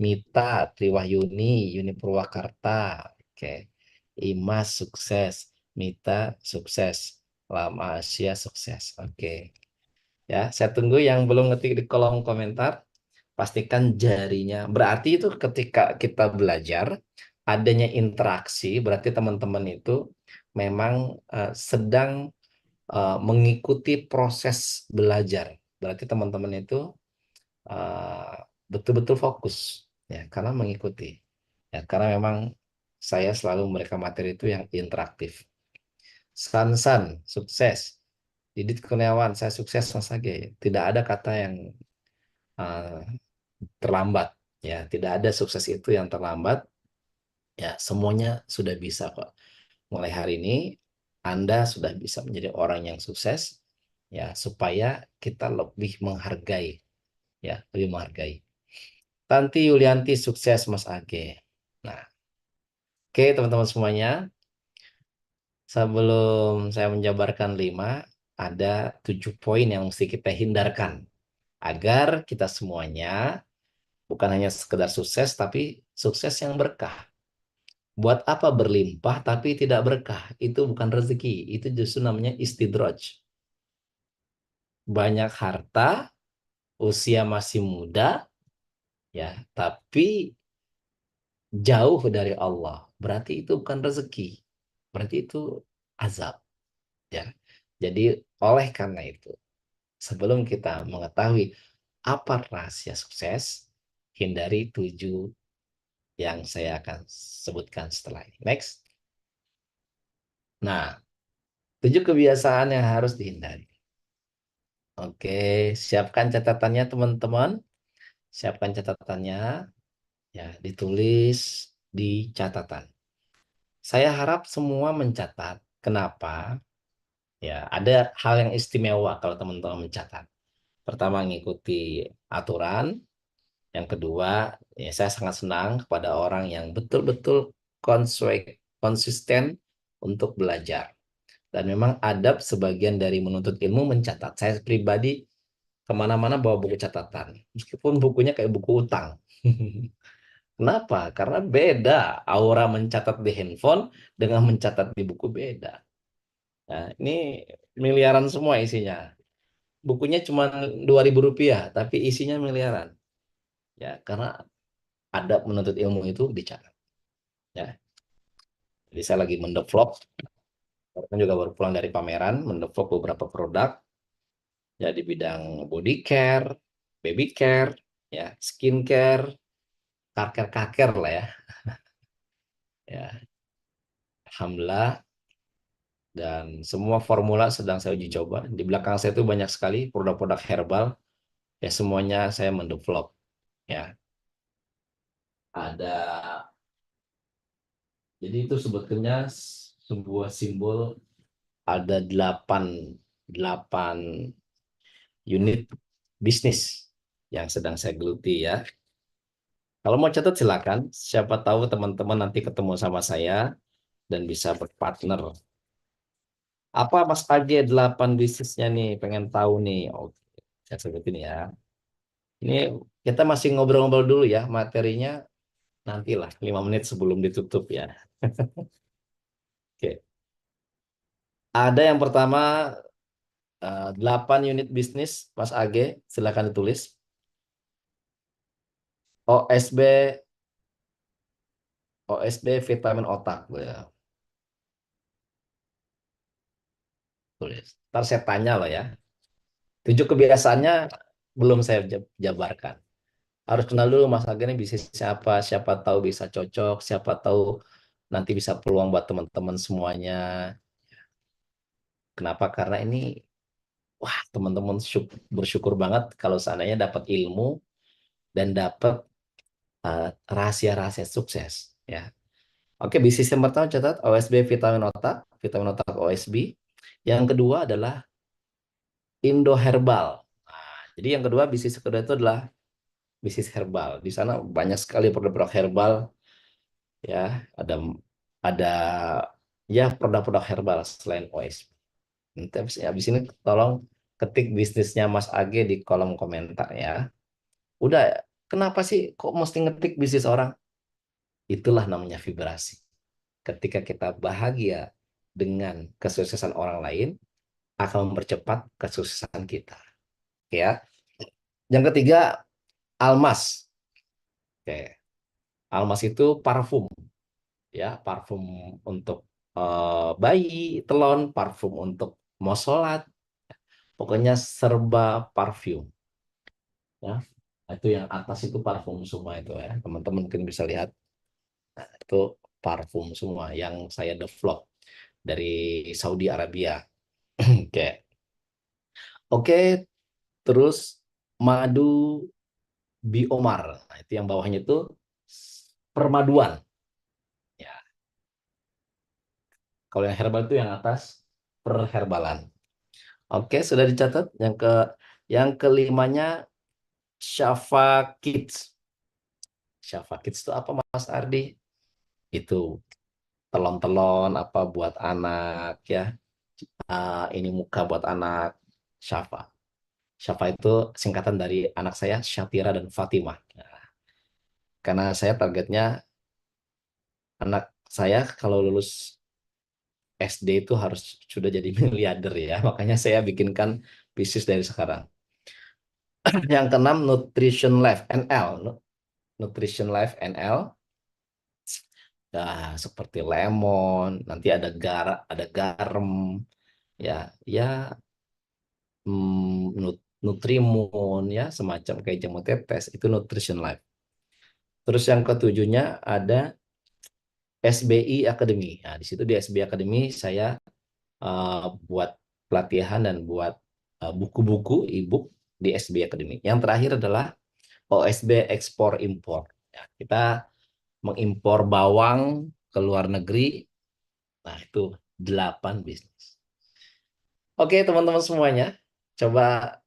Mita, Triwahyuni, Yuni Purwakarta. Oke. Imas sukses. Mita sukses. Lama Asia sukses. Oke. Ya, saya tunggu yang belum ngetik di kolom komentar. Pastikan jarinya. Berarti itu ketika kita belajar, adanya interaksi, berarti teman-teman itu memang sedang mengikuti proses belajar. Berarti teman-teman itu eh, betul-betul fokus, ya, karena mengikuti. Ya, karena memang saya selalu memberikan materi itu yang interaktif. San, sukses. Didit Kurniawan, saya sukses Mas Age. Tidak ada kata yang eh, terlambat. Ya, tidak ada sukses itu yang terlambat. Ya, semuanya sudah bisa kok. Mulai hari ini Anda sudah bisa menjadi orang yang sukses, ya, supaya kita lebih menghargai, ya, lebih menghargai. Tanti Yulianti sukses Mas Age. Nah, oke teman-teman semuanya, sebelum saya menjabarkan 5, ada 7 poin yang mesti kita hindarkan agar kita semuanya bukan hanya sekedar sukses, tapi sukses yang berkah. Buat apa berlimpah tapi tidak berkah? Itu bukan rezeki, itu justru namanya istidraj. Banyak harta, usia masih muda, ya, tapi jauh dari Allah. Berarti itu bukan rezeki. Berarti itu azab, ya. Jadi oleh karena itu, sebelum kita mengetahui apa rahasia sukses, hindari 7 yang saya akan sebutkan setelah ini. Next. Nah, 7 kebiasaan yang harus dihindari. Oke, siapkan catatannya teman-teman. Siapkan catatannya, ya, ditulis di catatan. Saya harap semua mencatat. Kenapa? Ya, ada hal yang istimewa kalau teman-teman mencatat. Pertama, mengikuti aturan. Yang kedua, ya, saya sangat senang kepada orang yang betul-betul konsisten untuk belajar. Dan memang adab sebagian dari menuntut ilmu mencatat. Saya pribadi kemana-mana bawa buku catatan. Meskipun bukunya kayak buku utang. Kenapa? Karena beda. Aura mencatat di handphone dengan mencatat di buku beda. Nah, ini miliaran semua isinya. Bukunya cuma Rp2.000, tapi isinya miliaran. Ya, karena adab menuntut ilmu itu dicatat. Ya, jadi saya lagi mendevelop, kan juga baru pulang dari pameran, mendevelop beberapa produk, ya, di bidang body care, baby care, ya, skin care, kaker-kaker lah ya. Ya, alhamdulillah, dan semua formula sedang saya uji coba. Di belakang saya itu banyak sekali produk-produk herbal, ya, semuanya saya mendevelop. Ya, ada, jadi itu sebetulnya sebuah simbol, ada 8 unit bisnis yang sedang saya geluti, ya. Kalau mau catat silakan. Siapa tahu teman-teman nanti ketemu sama saya dan bisa berpartner. Apa Mas AG 8 bisnisnya nih? Pengen tahu nih. Oke, saya sebutin ya. Ini kita masih ngobrol-ngobrol dulu ya. Materinya nantilah 5 menit sebelum ditutup ya. Oke. Ada yang pertama, 8 unit bisnis Mas AG. Silakan ditulis. OSB, OSB vitamin otak. Ya, tulis. Ntar saya tanya loh ya. 7 kebiasaannya belum saya jabarkan. Harus kenal dulu Mas Aga ini bisnis siapa tahu bisa cocok, siapa tahu nanti bisa peluang buat teman-teman semuanya. Kenapa? Karena ini, wah, teman-teman bersyukur banget kalau seandainya dapat ilmu dan dapat rahasia-rahasia sukses, ya. Oke, bisnis yang pertama catat OSB vitamin otak OSB. Yang kedua adalah Indo Herbal. Nah, jadi yang kedua, bisnis kedua itu adalah bisnis herbal. Di sana banyak sekali produk-produk herbal, ya, ada ya produk-produk herbal selain OSB. Nanti habis ini tolong ketik bisnisnya Mas Age di kolom komentar ya. Udah, kenapa sih kok mesti ngetik bisnis orang? Itulah namanya vibrasi. Ketika kita bahagia dengan kesuksesan orang lain, akan mempercepat kesuksesan kita. Oke ya. Yang ketiga, almas. Oke. Almas itu parfum ya, parfum untuk bayi, telon, parfum untuk mau sholat, pokoknya serba parfum ya. Itu yang atas itu parfum semua itu ya. Teman-teman mungkin bisa lihat itu parfum semua yang saya develop dari Saudi Arabia. Oke. Oke, terus madu biomar. Nah, itu yang bawahnya itu permaduan. Ya, kalau yang herbal itu yang atas perherbalan. Oke, sudah dicatat. Yang kelimanya Shafa Kids. Shafa Kids itu apa Mas Ardi? Itu telon-telon apa buat anak ya. Ini muka buat anak Shafa. Shafa itu singkatan dari anak saya Syatira dan Fatimah. Nah, karena saya targetnya anak saya kalau lulus SD itu harus sudah jadi miliarder ya. Makanya saya bikinkan bisnis dari sekarang. Yang keenam, Nutrition Life NL. Nutrition Life NL. Nah, seperti lemon, nanti ada garam, ya, ya, Nutrimun, ya, semacam kayak jamu tetes, itu Nutrition Life. Terus yang ketujuhnya ada SBI Academy. Nah, di situ di SBI Academy saya buat pelatihan dan buat buku-buku e-book di SBI Academy. Yang terakhir adalah OSB Ekspor Impor. Ya, kita mengimpor bawang ke luar negeri. Nah, itu 8 bisnis. Oke, teman-teman semuanya, coba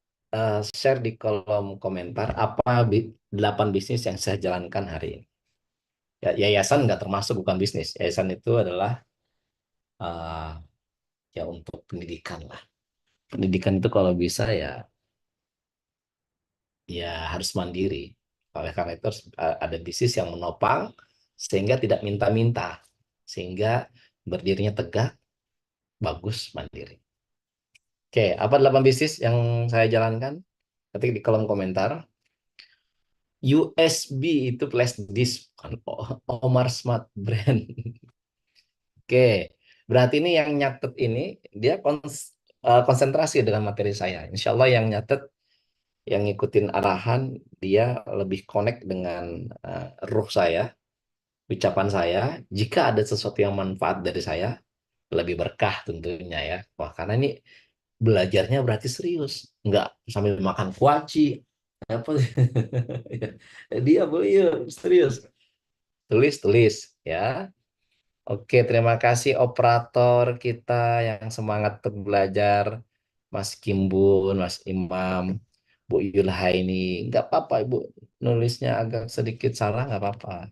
share di kolom komentar apa 8 bisnis yang saya jalankan hari ini. Ya, yayasan nggak termasuk, bukan bisnis. Yayasan itu adalah eh, ya untuk pendidikan lah. Pendidikan itu kalau bisa ya harus mandiri. Oleh karena itu harus ada bisnis yang menopang sehingga tidak minta-minta, sehingga berdirinya tegak, bagus, mandiri. Oke, apa 8 bisnis yang saya jalankan? Ketik di kolom komentar. USB itu flash disk, bukan Omar Smart Brand. Oke, berarti ini yang nyatet ini dia konsentrasi dengan materi saya. Insya Allah yang nyatet, yang ngikutin arahan, dia lebih connect dengan ruh saya, ucapan saya. Jika ada sesuatu yang manfaat dari saya, lebih berkah tentunya ya. Wah, karena ini belajarnya berarti serius, nggak sambil makan kuaci apa. Dia beliau serius, tulis tulis ya. Oke, terima kasih operator kita yang semangat untuk belajar, Mas Kimbun, Mas Imam, Bu Yulhaini. Nggak apa-apa Ibu, nulisnya agak sedikit salah nggak apa-apa.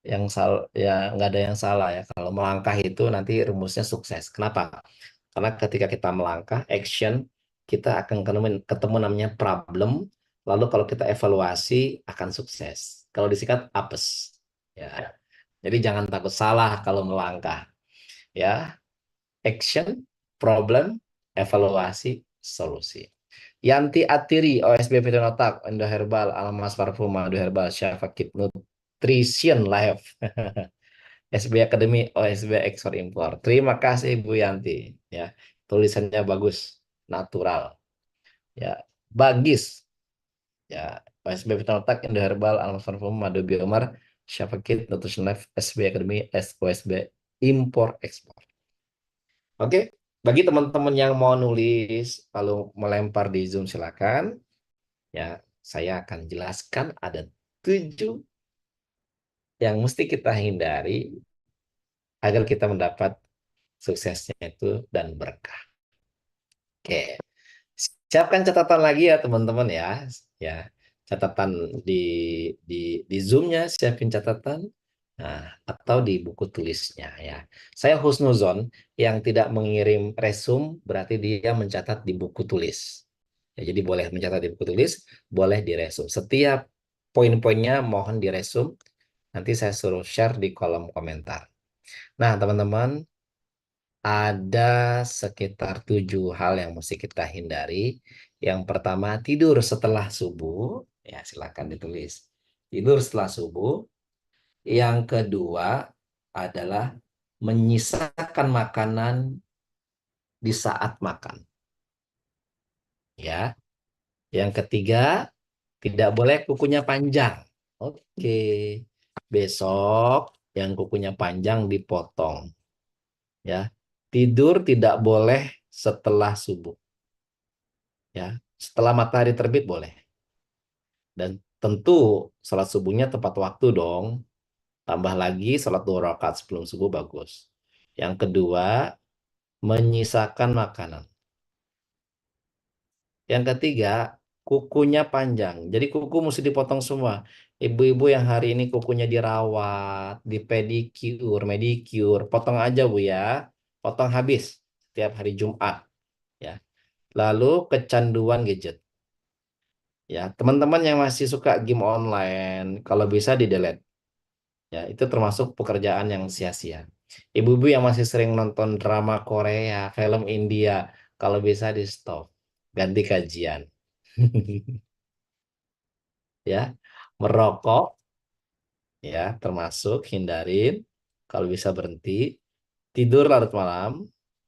Yang ya nggak ada yang salah ya. Kalau melangkah itu nanti rumusnya sukses. Kenapa? Karena ketika kita melangkah, action, kita akan ketemu namanya problem. Lalu kalau kita evaluasi akan sukses. Kalau disingkat apes. Ya. Jadi jangan takut salah kalau melangkah. Ya, action, problem, evaluasi, solusi. Yanti Atiri, OSB Otak, Indo Herbal, Almas Parfum, Madu Herbal, Syafakit Nutrition Life. SB Academy, OSB Ekspor Impor. Terima kasih Bu Yanti. Ya, tulisannya bagus, natural. Ya, bagis. Ya, OSB Otak, Indo Herbal, Almas Parfum, Madu Biomar, Syafakit Nutrition Life, SB Academy, OSB Impor Ekspor. Oke, bagi teman-teman yang mau nulis lalu melempar di Zoom silakan. Ya, saya akan jelaskan ada 7 yang mesti kita hindari agar kita mendapat suksesnya itu dan berkah. Oke, siapkan catatan lagi ya teman-teman ya. Ya, catatan di di di Zoom-nya siapin catatan. Nah, atau di buku tulisnya ya. Saya husnuzon yang tidak mengirim resume berarti dia mencatat di buku tulis. Ya, jadi boleh mencatat di buku tulis, boleh di resume. Setiap poin-poinnya mohon di resume. Nanti saya suruh share di kolom komentar. Nah, teman-teman, ada sekitar 7 hal yang mesti kita hindari Yang pertama, tidur setelah subuh. Ya, silakan ditulis. Tidur setelah subuh. Yang kedua adalah menyisakan makanan di saat makan. Ya. Yang ketiga, tidak boleh kukunya panjang. Oke. Besok yang kukunya panjang dipotong. Ya. Tidur tidak boleh setelah subuh. Ya. Setelah matahari terbit boleh. Dan tentu sholat subuhnya tepat waktu dong. Tambah lagi sholat 2 rakaat sebelum subuh bagus. Yang kedua, menyisakan makanan. Yang ketiga, kukunya panjang. Jadi kuku mesti dipotong semua. Ibu-ibu yang hari ini kukunya dirawat, dipedikur, medikur, potong aja Bu ya. Potong habis setiap hari Jumat ya. Lalu kecanduan gadget. Ya, teman-teman yang masih suka game online, kalau bisa di-delete. Ya, itu termasuk pekerjaan yang sia-sia. Ibu-ibu yang masih sering nonton drama Korea, film India, kalau bisa di-stop. Ganti kajian. Ya, merokok ya termasuk hindarin, kalau bisa berhenti, tidur larut malam.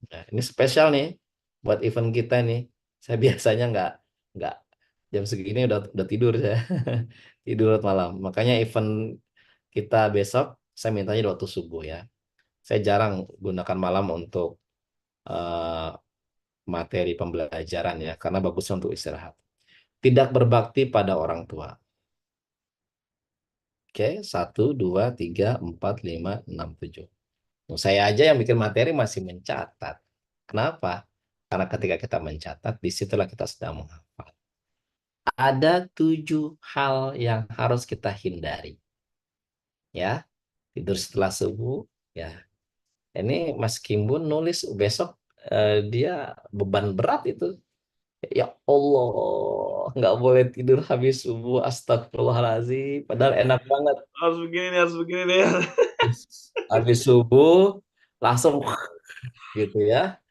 Nah, ini spesial nih buat event kita nih. Saya biasanya nggak jam segini udah tidur saya. Tidur larut malam. Makanya event kita besok saya mintanya di waktu subuh ya. Saya jarang gunakan malam untuk eh, materi pembelajaran ya, karena bagusnya untuk istirahat. Tidak berbakti pada orang tua. Oke, 1, 2, 3, 4, 5, 6, 7. Saya aja yang bikin materi masih mencatat. Kenapa? Karena ketika kita mencatat, disitulah kita sedang menghafal. Ada 7 hal yang harus kita hindari. Ya, tidur setelah subuh. Ya, ini Mas Kimbun nulis besok dia beban berat itu. Ya Allah, nggak boleh tidur habis subuh. Astagfirullahaladzim. Padahal enak banget. Harus begini nih, harus begini nih. Habis subuh langsung gitu ya.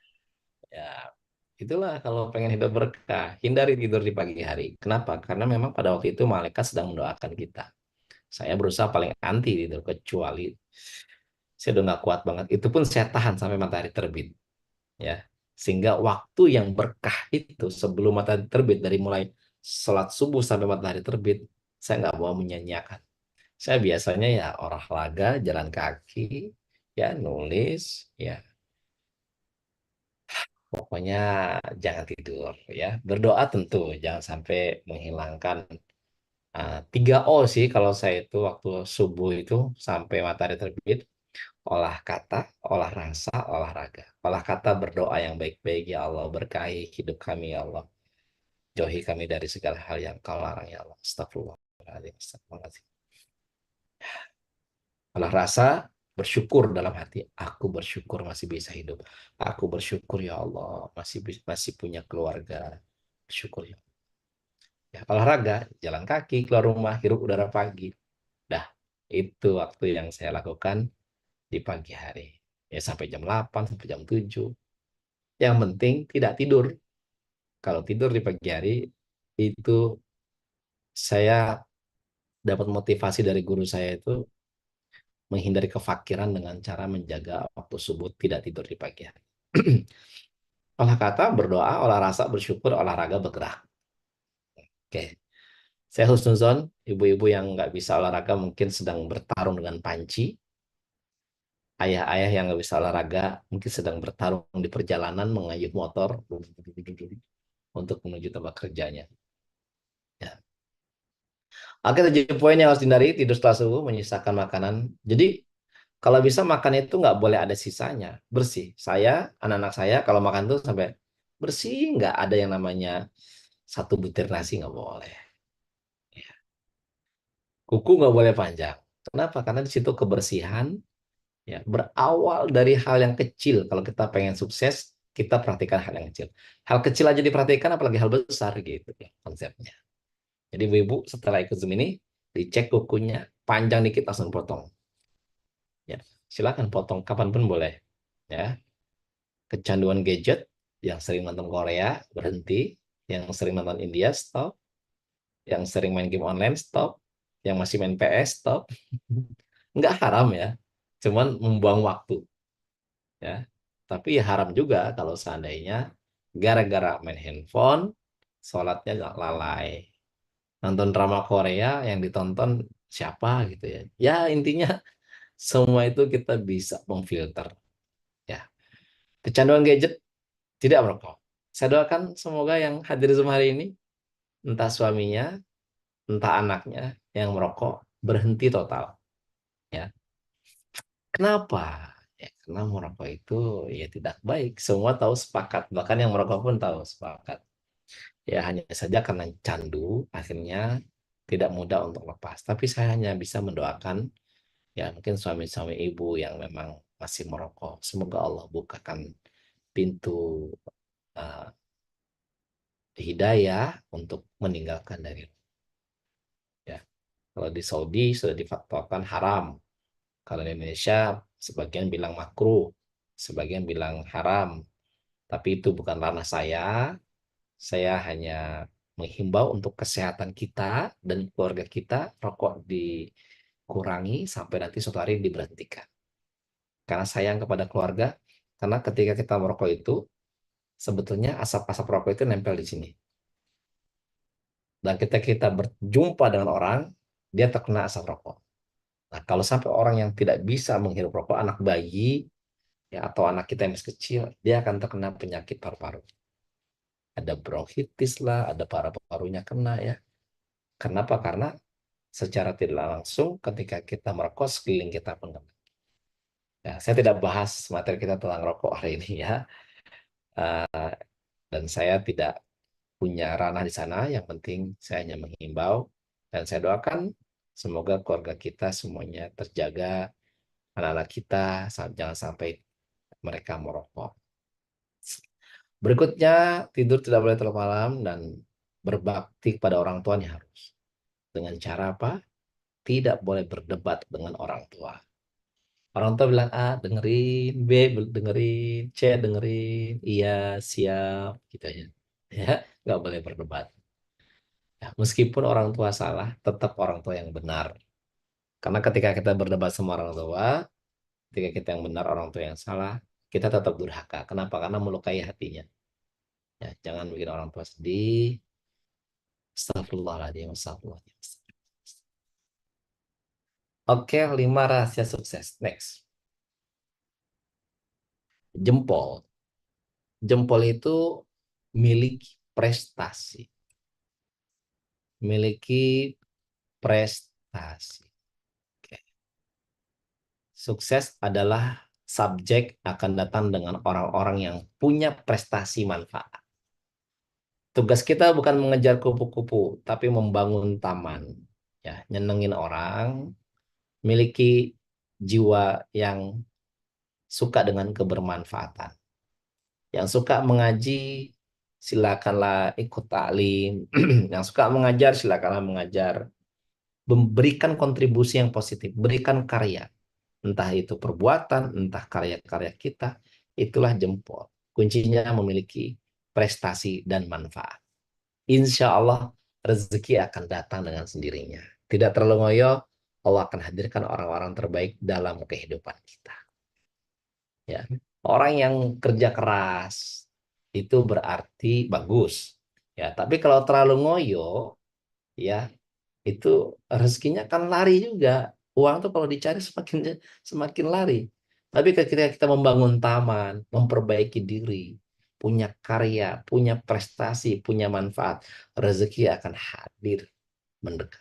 Ya, itulah kalau pengen hidup berkah, hindari tidur di pagi hari. Kenapa? Karena memang pada waktu itu malaikat sedang mendoakan kita. Saya berusaha paling anti tidur, kecuali saya udah nggak kuat banget. Itu pun saya tahan sampai matahari terbit. Ya, sehingga waktu yang berkah itu sebelum matahari terbit, dari mulai sholat subuh sampai matahari terbit, saya nggak mau menyanyiakan. Saya biasanya ya olahraga, jalan kaki, ya nulis, ya pokoknya jangan tidur ya. Berdoa tentu jangan sampai menghilangkan 3 O sih kalau saya itu waktu subuh itu sampai matahari terbit. Olah kata, olah rasa, olahraga. Olah kata berdoa yang baik-baik ya Allah, berkahi hidup kami ya Allah. Jauhi kami dari segala hal yang kau larang ya Allah. Astagfirullahaladzim. Astagfirullahaladzim. Olah rasa, bersyukur dalam hati. Aku bersyukur masih bisa hidup. Aku bersyukur ya Allah masih punya keluarga. Bersyukur ya. Ya, olahraga, jalan kaki, keluar rumah, hirup udara pagi. Dah, itu waktu yang saya lakukan di pagi hari. Ya, sampai jam 8, sampai jam 7. Yang penting tidak tidur. Kalau tidur di pagi hari, itu saya dapat motivasi dari guru saya itu menghindari kefakiran dengan cara menjaga waktu subuh, tidak tidur di pagi hari. Olah kata, berdoa, olah rasa, bersyukur, olahraga, bergerak. Oke. Saya husnuzon, ibu-ibu yang nggak bisa olahraga mungkin sedang bertarung dengan panci. Ayah-ayah yang nggak bisa olahraga mungkin sedang bertarung di perjalanan mengayuh motor untuk menuju tempat kerjanya. Ya. Oke, 7 poin yang harus dihindari: tidur setelah subuh, menyisakan makanan. Jadi kalau bisa makan itu nggak boleh ada sisanya, bersih. Saya, anak-anak saya kalau makan tuh sampai bersih, nggak ada yang namanya 1 butir nasi, nggak boleh. Kuku nggak boleh panjang. Kenapa? Karena di situ kebersihan ya berawal dari hal yang kecil. Kalau kita pengen sukses, kita praktikkan hal yang kecil. Hal kecil aja diperhatikan, apalagi hal besar gitu ya konsepnya. Jadi ibu-ibu setelah ikut Zoom ini dicek kukunya panjang dikit langsung potong. Ya, silakan potong kapanpun boleh. Ya, kecanduan gadget yang sering nonton Korea berhenti. Yang sering nonton India, stop. Yang sering main game online, stop. Yang masih main PS, stop. Nggak haram ya, cuman membuang waktu ya. Tapi ya haram juga kalau seandainya gara-gara main handphone, sholatnya nggak lalai. Nonton drama Korea yang ditonton siapa gitu ya. Ya intinya semua itu kita bisa memfilter ya. Kecanduan gadget tidak merokok. Saya doakan semoga yang hadir Zoom hari ini, entah suaminya, entah anaknya yang merokok, berhenti total ya. Kenapa? Ya, karena merokok itu ya tidak baik. Semua tahu sepakat, bahkan yang merokok pun tahu sepakat. Ya hanya saja karena candu, akhirnya tidak mudah untuk lepas. Tapi saya hanya bisa mendoakan ya mungkin suami-suami ibu yang memang masih merokok. Semoga Allah bukakan pintu uh, hidayah untuk meninggalkan dari ya. Kalau di Saudi sudah difatwakan haram. Kalau di Indonesia sebagian bilang makruh, sebagian bilang haram. Tapi itu bukan ranah saya. Saya hanya menghimbau untuk kesehatan kita dan keluarga kita, rokok dikurangi sampai nanti suatu hari diberhentikan. Karena sayang kepada keluarga, karena ketika kita merokok itu, sebetulnya asap-asap rokok itu nempel di sini. Dan ketika kita berjumpa dengan orang, dia terkena asap rokok. Nah, kalau sampai orang yang tidak bisa menghirup rokok, anak bayi, ya, atau anak kita yang masih kecil, dia akan terkena penyakit paru-paru. Ada bronkitis lah, ada paru-parunya kena ya. Kenapa? Karena secara tidak langsung ketika kita merokok, sekeliling kita pun kena. Ya, saya tidak bahas materi kita tentang rokok hari ini ya. Dan saya tidak punya ranah di sana. Yang penting saya hanya menghimbau dan saya doakan semoga keluarga kita semuanya terjaga, anak-anak kita jangan sampai mereka merokok. Berikutnya, tidur tidak boleh terlalu malam dan berbakti kepada orang tuanya harus. Dengan cara apa? Tidak boleh berdebat dengan orang tua. Orang tua bilang A, dengerin, B, dengerin, C, dengerin, iya, siap, gitu ya. Ya, nggak boleh berdebat. Ya, meskipun orang tua salah, tetap orang tua yang benar. Karena ketika kita berdebat sama orang tua, ketika kita yang benar, orang tua yang salah, kita tetap durhaka. Kenapa? Karena melukai hatinya. Ya, jangan bikin orang tua sedih. Astagfirullahaladzim. Astagfirullahaladzim. Oke, 5 rahasia sukses. Next. Jempol. Jempol itu milik prestasi. Memiliki prestasi. Oke. Sukses adalah subjek akan datang dengan orang-orang yang punya prestasi manfaat. Tugas kita bukan mengejar kupu-kupu, tapi membangun taman. Ya, nyenengin orang, miliki jiwa yang suka dengan kebermanfaatan. Yang suka mengaji, silakanlah ikut taklim. Yang suka mengajar, silakanlah mengajar. Memberikan kontribusi yang positif, berikan karya. Entah itu perbuatan, entah karya-karya kita, itulah jempol. Kuncinya memiliki prestasi dan manfaat. Insya Allah rezeki akan datang dengan sendirinya. Tidak terlalu ngoyo, Allah akan hadirkan orang-orang terbaik dalam kehidupan kita. Ya, orang yang kerja keras itu berarti bagus. Ya, tapi kalau terlalu ngoyo, ya itu rezekinya kan lari juga. Uang tuh kalau dicari semakin semakin lari. Tapi ketika kita membangun taman, memperbaiki diri, punya karya, punya prestasi, punya manfaat, rezeki akan hadir mendekat.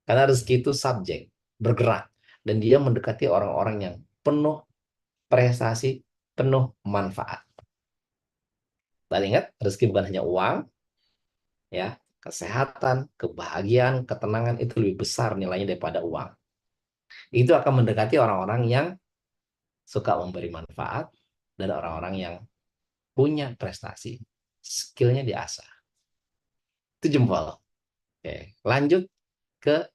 Karena rezeki itu subjek, bergerak. Dan dia mendekati orang-orang yang penuh prestasi, penuh manfaat. Dan ingat, rezeki bukan hanya uang, ya, kesehatan, kebahagiaan, ketenangan itu lebih besar nilainya daripada uang. Itu akan mendekati orang-orang yang suka memberi manfaat dan orang-orang yang punya prestasi. Skillnya diasah. Itu jempol. Oke, lanjut ke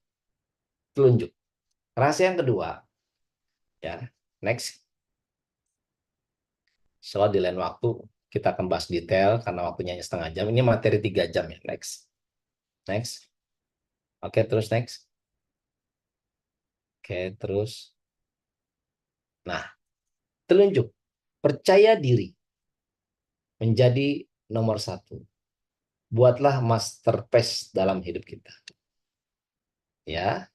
telunjuk. Rahasia yang kedua, ya, next. So di lain waktu Kita akan bahas detail karena waktunya hanya setengah jam. Ini materi 3 jam ya. Next. Next. Oke, terus next. Oke, terus. Nah, telunjuk. Percaya diri menjadi nomor satu. Buatlah masterpiece dalam hidup kita. Ya,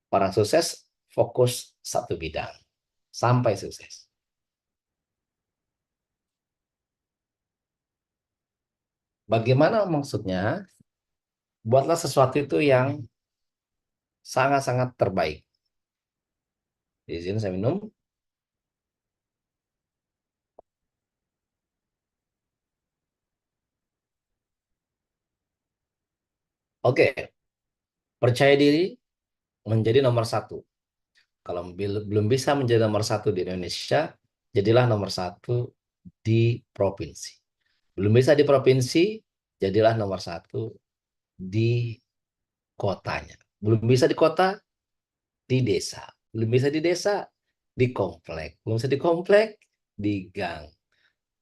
orang sukses fokus satu bidang sampai sukses. Bagaimana maksudnya? Buatlah sesuatu itu yang sangat-sangat terbaik. Izin saya minum. Oke, percaya diri menjadi nomor satu. Kalau belum bisa menjadi nomor satu di Indonesia, jadilah nomor satu di provinsi. Belum bisa di provinsi, jadilah nomor satu di kotanya. Belum bisa di kota, di desa. Belum bisa di desa, di komplek. Belum bisa di komplek, di gang.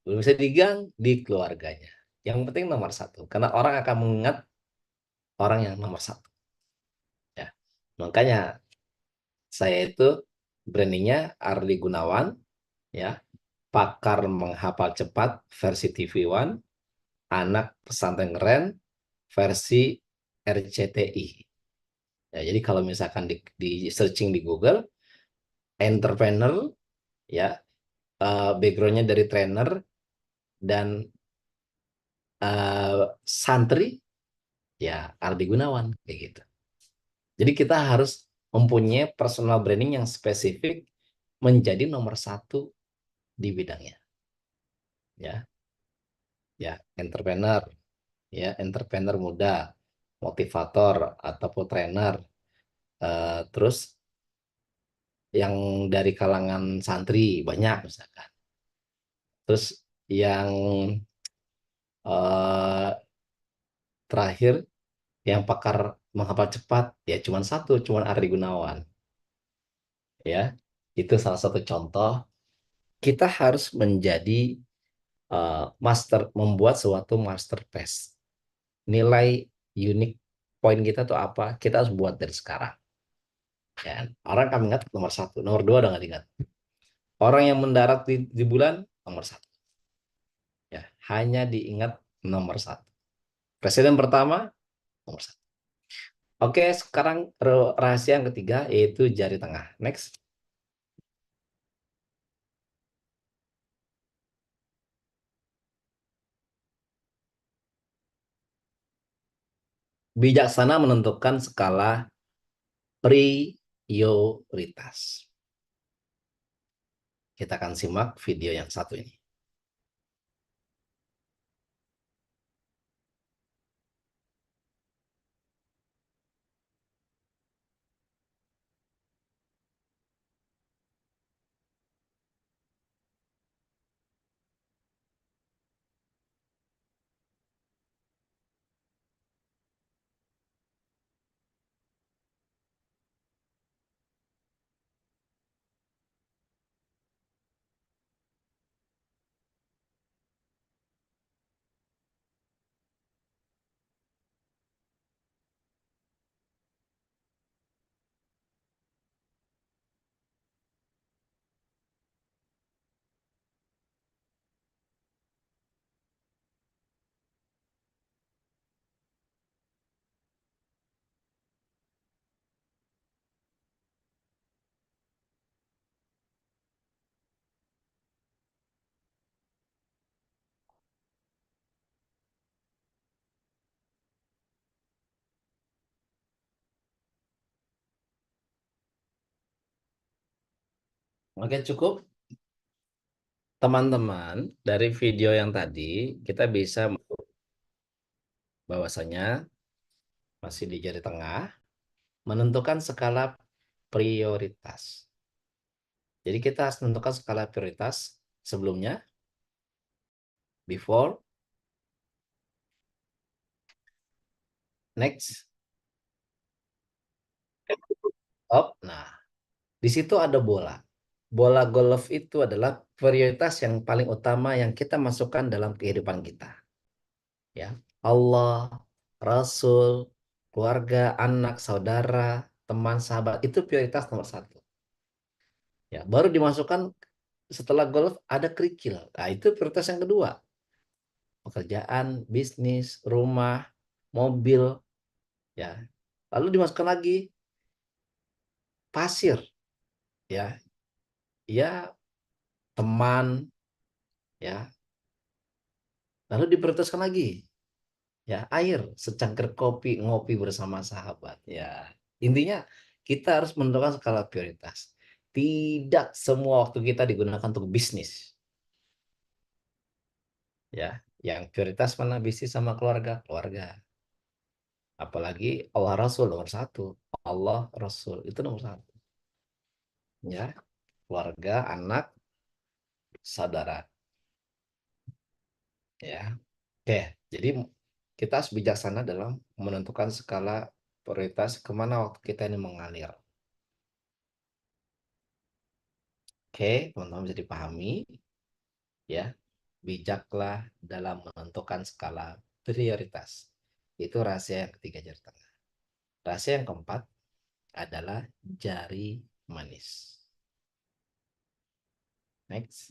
Belum bisa di gang, di keluarganya. Yang penting nomor satu. Karena orang akan mengingat orang yang nomor satu. Ya. Makanya saya itu brandingnya Ardi Gunawan, ya, pakar menghafal cepat versi TV One, anak pesantren keren versi RCTI. Ya, jadi kalau misalkan di searching di Google, entrepreneur, ya, backgroundnya dari trainer dan santri, ya Ardi Gunawan kayak gitu. Jadi kita harus mempunyai personal branding yang spesifik menjadi nomor satu di bidangnya, ya, ya, entrepreneur, ya, entrepreneur muda, motivator ataupun trainer, terus yang dari kalangan santri banyak misalkan, terus yang eh, terakhir yang pakar menghafal cepat ya cuman satu, cuman Ari Gunawan, ya, itu salah satu contoh kita harus menjadi membuat suatu masterpiece. Nilai unik poin kita tuh apa? Kita harus buat dari sekarang. Ya, orang akan ingat nomor satu, nomor dua udah nggak diingat. Orang yang mendarat di bulan nomor satu. Ya, hanya diingat nomor satu. Presiden pertama nomor satu. Oke, sekarang rahasia yang ketiga yaitu jari tengah. Next. Bijaksana menentukan skala prioritas. Kita akan simak video yang satu ini. Oke, cukup. Teman-teman, dari video yang tadi kita bisa bahwasanya masih di jari tengah menentukan skala prioritas. Jadi kita harus menentukan skala prioritas sebelumnya, before, next, up. Nah, di situ ada bola. bola golf itu adalah prioritas yang paling utama yang kita masukkan dalam kehidupan kita. Ya, Allah, Rasul, keluarga, anak, saudara, teman, sahabat itu prioritas nomor satu. Ya, baru dimasukkan setelah golf ada kerikil. Nah, itu prioritas yang kedua. Pekerjaan, bisnis, rumah, mobil, ya. Lalu dimasukkan lagi pasir, ya, ya teman, ya. Lalu diprioritaskan lagi, ya air, secangkir kopi, ngopi bersama sahabat, ya. Intinya kita harus menentukan skala prioritas. Tidak semua waktu kita digunakan untuk bisnis, ya. Yang prioritas mana bisnis sama keluarga, keluarga. Apalagi Allah Rasul nomor satu. Allah Rasul itu nomor satu, ya. Keluarga, anak, saudara, ya. Oke, jadi kita harus bijaksana dalam menentukan skala prioritas kemana waktu kita ini mengalir. Oke, teman-teman bisa dipahami, ya. Bijaklah dalam menentukan skala prioritas. Itu rahasia yang ketiga, jari tengah. Rahasia yang keempat adalah jari manis. Next.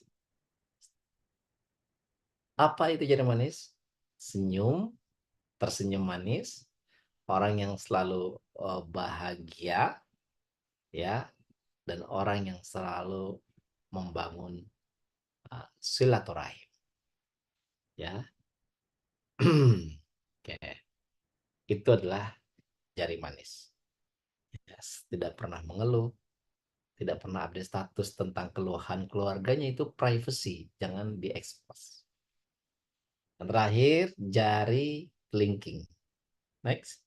Apa itu jari manis? Senyum, tersenyum manis, orang yang selalu bahagia, ya, dan orang yang selalu membangun silaturahim, ya. Oke, itu adalah jari manis. Yes, tidak pernah mengeluh, tidak pernah update status tentang keluhan keluarganya, itu privacy, jangan diekspos. Dan terakhir, jari kelingking. Next.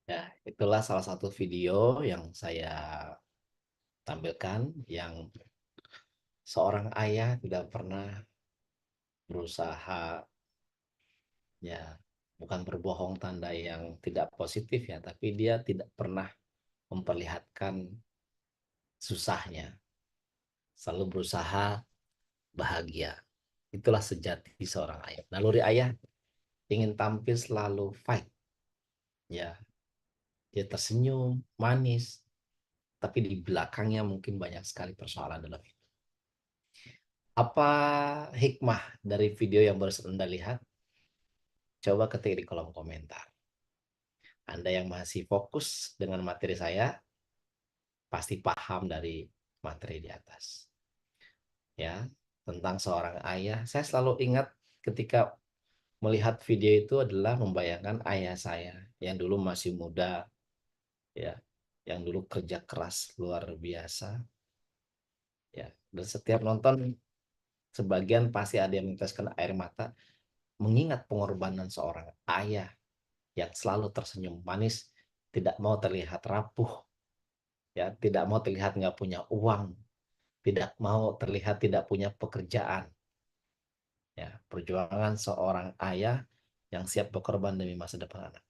Ya, itulah salah satu video yang saya tampilkan yang seorang ayah tidak pernah berusaha, ya, bukan berbohong tanda yang tidak positif ya, tapi dia tidak pernah memperlihatkan susahnya, selalu berusaha bahagia. Itulah sejati seorang ayah. Naluri ayah ingin tampil selalu fight, ya, dia tersenyum manis, tapi di belakangnya mungkin banyak sekali persoalan dalam hidup. Apa hikmah dari video yang baru Anda lihat? Coba ketik di kolom komentar. Anda yang masih fokus dengan materi saya pasti paham dari materi di atas. Ya, tentang seorang ayah. Saya selalu ingat ketika melihat video itu adalah membayangkan ayah saya yang dulu masih muda, ya, yang dulu kerja keras luar biasa, ya. Dan setiap nonton sebagian pasti ada yang meneteskan air mata mengingat pengorbanan seorang ayah yang selalu tersenyum manis, tidak mau terlihat rapuh, ya, tidak mau terlihat nggak punya uang, tidak mau terlihat tidak punya pekerjaan. Ya, perjuangan seorang ayah yang siap berkorban demi masa depan anak.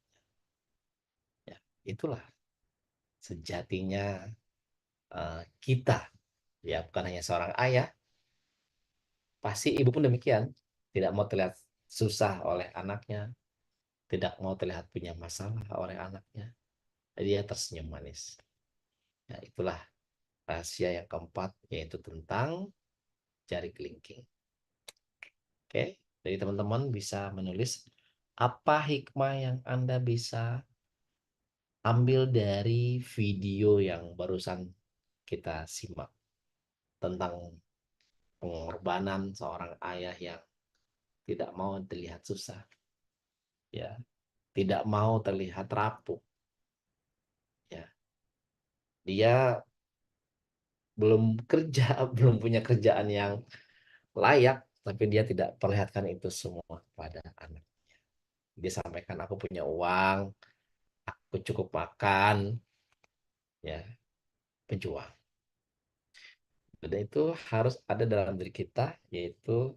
Ya, itulah sejatinya kita. Ya, bukan hanya seorang ayah, pasti ibu pun demikian. Tidak mau terlihat susah oleh anaknya, tidak mau terlihat punya masalah oleh anaknya. Dia tersenyum manis. Ya, itulah rahasia yang keempat, yaitu tentang jari kelingking. Oke, jadi teman-teman bisa menulis apa hikmah yang Anda bisa ambil dari video yang barusan kita simak tentang pengorbanan seorang ayah yang tidak mau terlihat susah, ya, tidak mau terlihat rapuh, ya. Dia belum kerja, belum punya kerjaan yang layak, tapi dia tidak perlihatkan itu semua pada anak. Dia sampaikan aku punya uang, aku cukup makan, ya, pejuang. Dan itu harus ada dalam diri kita, yaitu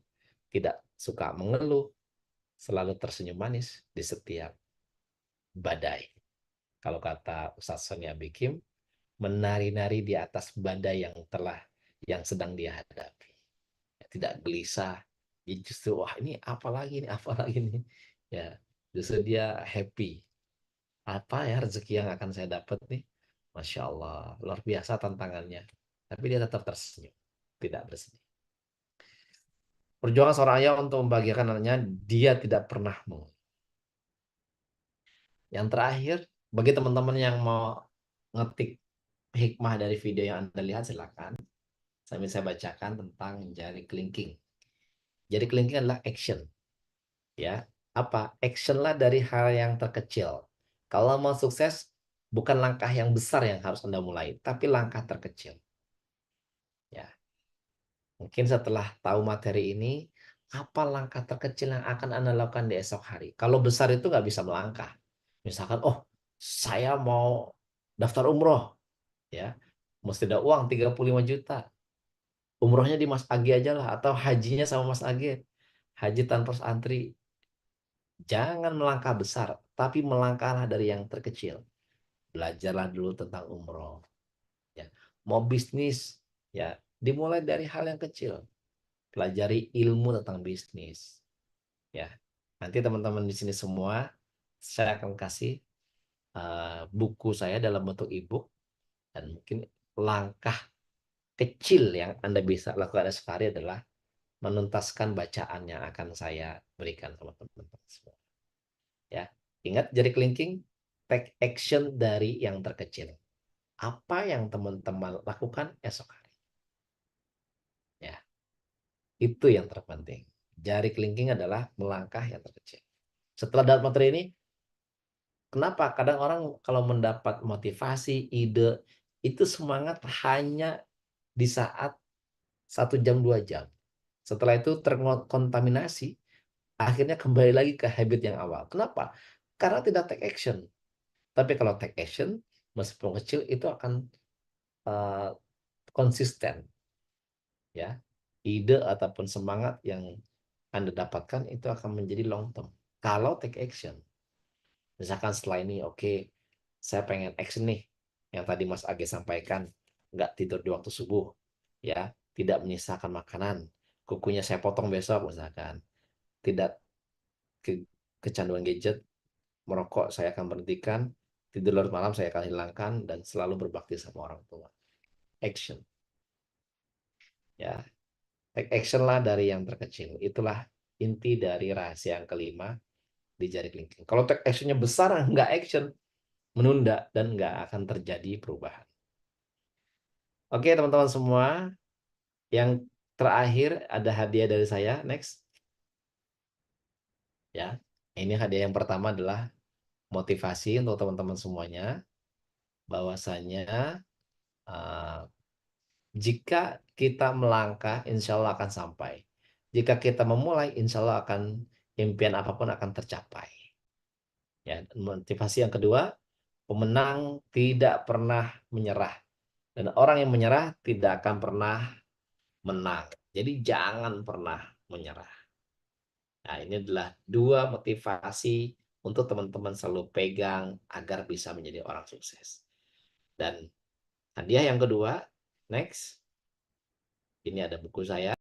tidak suka mengeluh, selalu tersenyum manis di setiap badai. Kalau kata Ustaz Sonia Bikim, menari-nari di atas badai yang sedang dia hadapi. Tidak gelisah, ya justru wah ini apa lagi nih, apa lagi nih. Ya, justru dia happy. Apa ya rezeki yang akan saya dapat nih? Masya Allah, luar biasa tantangannya. Tapi dia tetap tersenyum, tidak bersedih. Perjuangan seorang ayah untuk membahagiakan anaknya, dia tidak pernah mau. Yang terakhir, bagi teman-teman yang mau ngetik hikmah dari video yang Anda lihat, silakan. Sambil saya bacakan tentang jari kelingking. Jari kelingking adalah action. Ya, apa? Action lah dari hal yang terkecil. Kalau mau sukses, bukan langkah yang besar yang harus Anda mulai, tapi langkah terkecil. Ya, mungkin setelah tahu materi ini, apa langkah terkecil yang akan Anda lakukan di esok hari? Kalau besar itu nggak bisa melangkah. Misalkan, oh, saya mau daftar umroh, ya, mesti ada uang 35 juta. Umrohnya di Mas Agi aja lah, atau hajinya sama Mas Agi. Haji tanpa antri. Jangan melangkah besar, tapi melangkahlah dari yang terkecil. Belajarlah dulu tentang umroh. Ya. Mau bisnis, ya, dimulai dari hal yang kecil. Pelajari ilmu tentang bisnis. Ya, nanti teman-teman di sini semua saya akan kasih buku saya dalam bentuk e-book, dan mungkin langkah kecil yang Anda bisa lakukan esok hari adalah menuntaskan bacaan yang akan saya berikan sama teman-teman semua. Ya, ingat jari kelingking, take action dari yang terkecil. Apa yang teman-teman lakukan esok hari? Ya, itu yang terpenting. Jari kelingking adalah melangkah yang terkecil. Setelah dapat materi ini, kenapa kadang orang kalau mendapat motivasi, ide, itu semangat hanya di saat 1 jam 2 jam. Setelah itu terkontaminasi, akhirnya kembali lagi ke habit yang awal. Kenapa? Karena tidak take action. Tapi kalau take action, meskipun kecil itu akan konsisten, ya. Ide ataupun semangat yang Anda dapatkan itu akan menjadi long term. Kalau take action, misalkan setelah ini, oke, saya pengen action nih, yang tadi Mas Age sampaikan, nggak tidur di waktu subuh, ya, tidak menyisakan makanan, kukunya saya potong besok misalkan, tidak kecanduan gadget, merokok saya akan berhentikan, tidur larut malam saya akan hilangkan, dan selalu berbakti sama orang tua. Action, ya, take action lah dari yang terkecil. Itulah inti dari rahasia yang kelima di jari kelingking. Kalau take actionnya besar, nggak action, menunda, dan nggak akan terjadi perubahan. Oke, teman-teman semua, yang terakhir ada hadiah dari saya. Next, ya. Ini hadiah yang pertama adalah motivasi untuk teman-teman semuanya, bahwasanya uh, jika kita melangkah, insya Allah akan sampai. Jika kita memulai, insya Allah akan impian apapun akan tercapai. Ya, motivasi yang kedua, pemenang tidak pernah menyerah, dan orang yang menyerah tidak akan pernah menang. Jadi jangan pernah menyerah. Nah, ini adalah dua motivasi untuk teman-teman selalu pegang agar bisa menjadi orang sukses. Dan hadiah yang kedua, next, ini ada buku saya.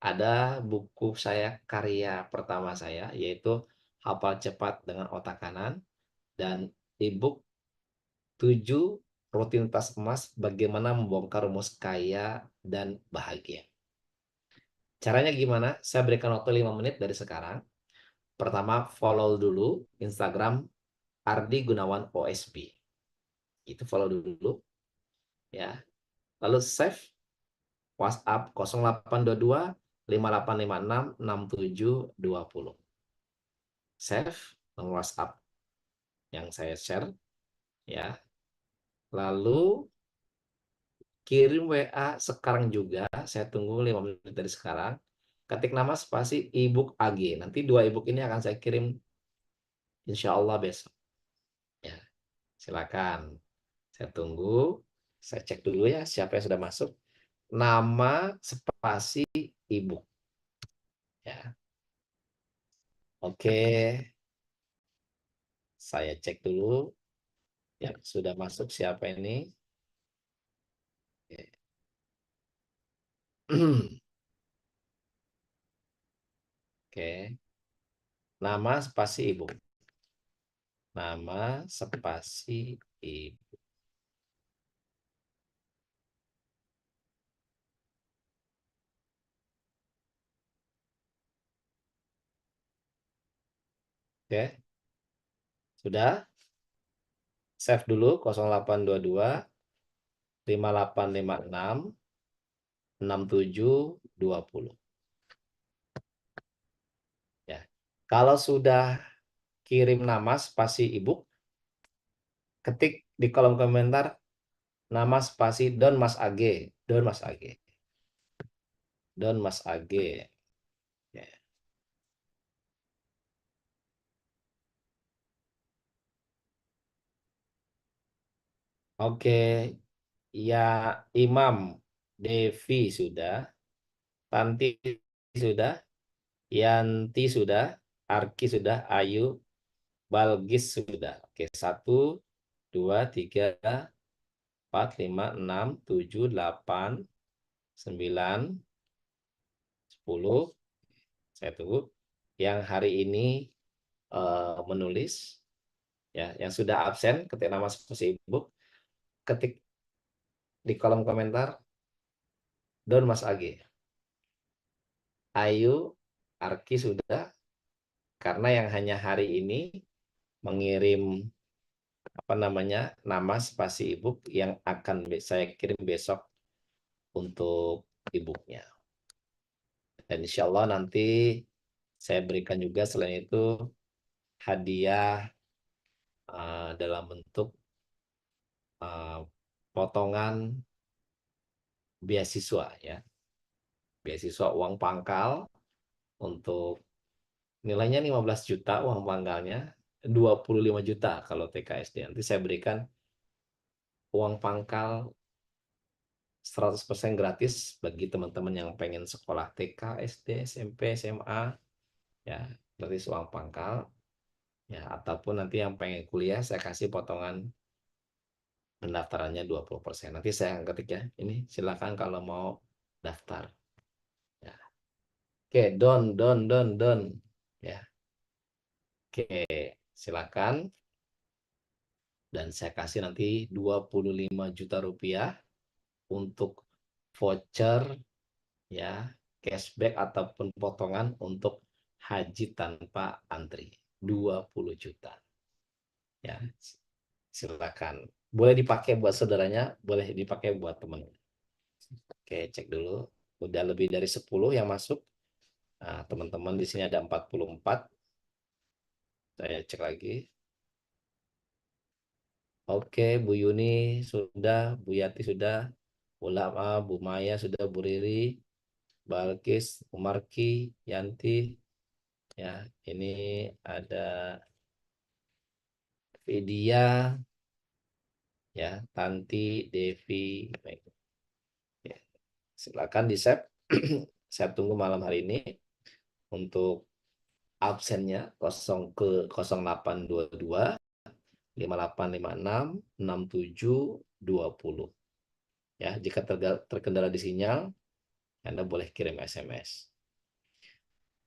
Ada buku saya, karya pertama saya, yaitu Hafal Cepat dengan Otak Kanan, dan e-book 7 Rutinitas Emas Bagaimana Membongkar Rumus Kaya dan Bahagia. Caranya gimana? Saya berikan waktu 5 menit dari sekarang. Pertama, follow dulu Instagram Ardi Gunawan OSB. Itu follow dulu, ya. Lalu save WhatsApp 0822 5856 6720. Save nomor WhatsApp yang saya share, ya. Lalu kirim WA sekarang juga. Saya tunggu 5 menit dari sekarang. Ketik nama spasi ebook AG. Nanti 2 ebook ini akan saya kirim insya Allah besok. Ya, silakan. Saya tunggu. Saya cek dulu ya siapa yang sudah masuk. Nama spasi ebook. Ya. Oke. Saya cek dulu. Ya, sudah masuk siapa ini? Oke. Nama spasi ibu. Nama spasi ibu. Oke. Sudah? Save dulu 0822 5856 6720. Ya. Kalau sudah kirim nama spasi ibu, ketik di kolom komentar nama spasi Don Mas AG. Don Mas AG. Don Mas AG. Ya. Oke. Ya, Imam Devi sudah. Tanti sudah. Yanti sudah. Arki sudah. Ayu. Balgis sudah. Oke, 1, 2, 3, 4, 5, 6, 7, 8, 9, 10. Saya tunggu. Yang hari ini menulis, ya, yang sudah absen, ketik nama spasi ibu, ketik di kolom komentar Don Mas Ag. Ayu, Arki sudah, karena yang hanya hari ini mengirim nama spasi ebook yang akan saya kirim besok untuk ebooknya. Dan insya Allah nanti saya berikan juga selain itu hadiah dalam bentuk potongan beasiswa, ya, beasiswa uang pangkal untuk nilainya 15 juta uang pangkalnya, 25 juta kalau TK SD. Nanti saya berikan uang pangkal 100% gratis bagi teman-teman yang pengen sekolah TK, SD, SMP, SMA, ya, gratis uang pangkal, ya, ataupun nanti yang pengen kuliah saya kasih potongan pendaftarannya 20%. Nanti saya ketik ya, ini silakan kalau mau daftar. Ya. Oke, don. Ya, oke, silakan. Dan saya kasih nanti 25 juta rupiah untuk voucher, ya, cashback ataupun potongan untuk haji tanpa antri. 20 juta. Ya, silakan. Boleh dipakai buat saudaranya, boleh dipakai buat teman. Oke, cek dulu. Udah lebih dari 10 yang masuk. Nah, teman-teman di sini ada 44. Saya cek lagi. Oke, Bu Yuni sudah, Bu Yati sudah, Ulama, Bu Maya sudah, Bu Riri, Balkis, Umarki, Yanti. Ya, ini ada Vidya, ya, Tanti, Devi. Baik. Ya, silakan di save. Saya tunggu malam hari ini untuk absennya 0822 5856 6720. Ya, jika terkendala di sinyal, Anda boleh kirim SMS.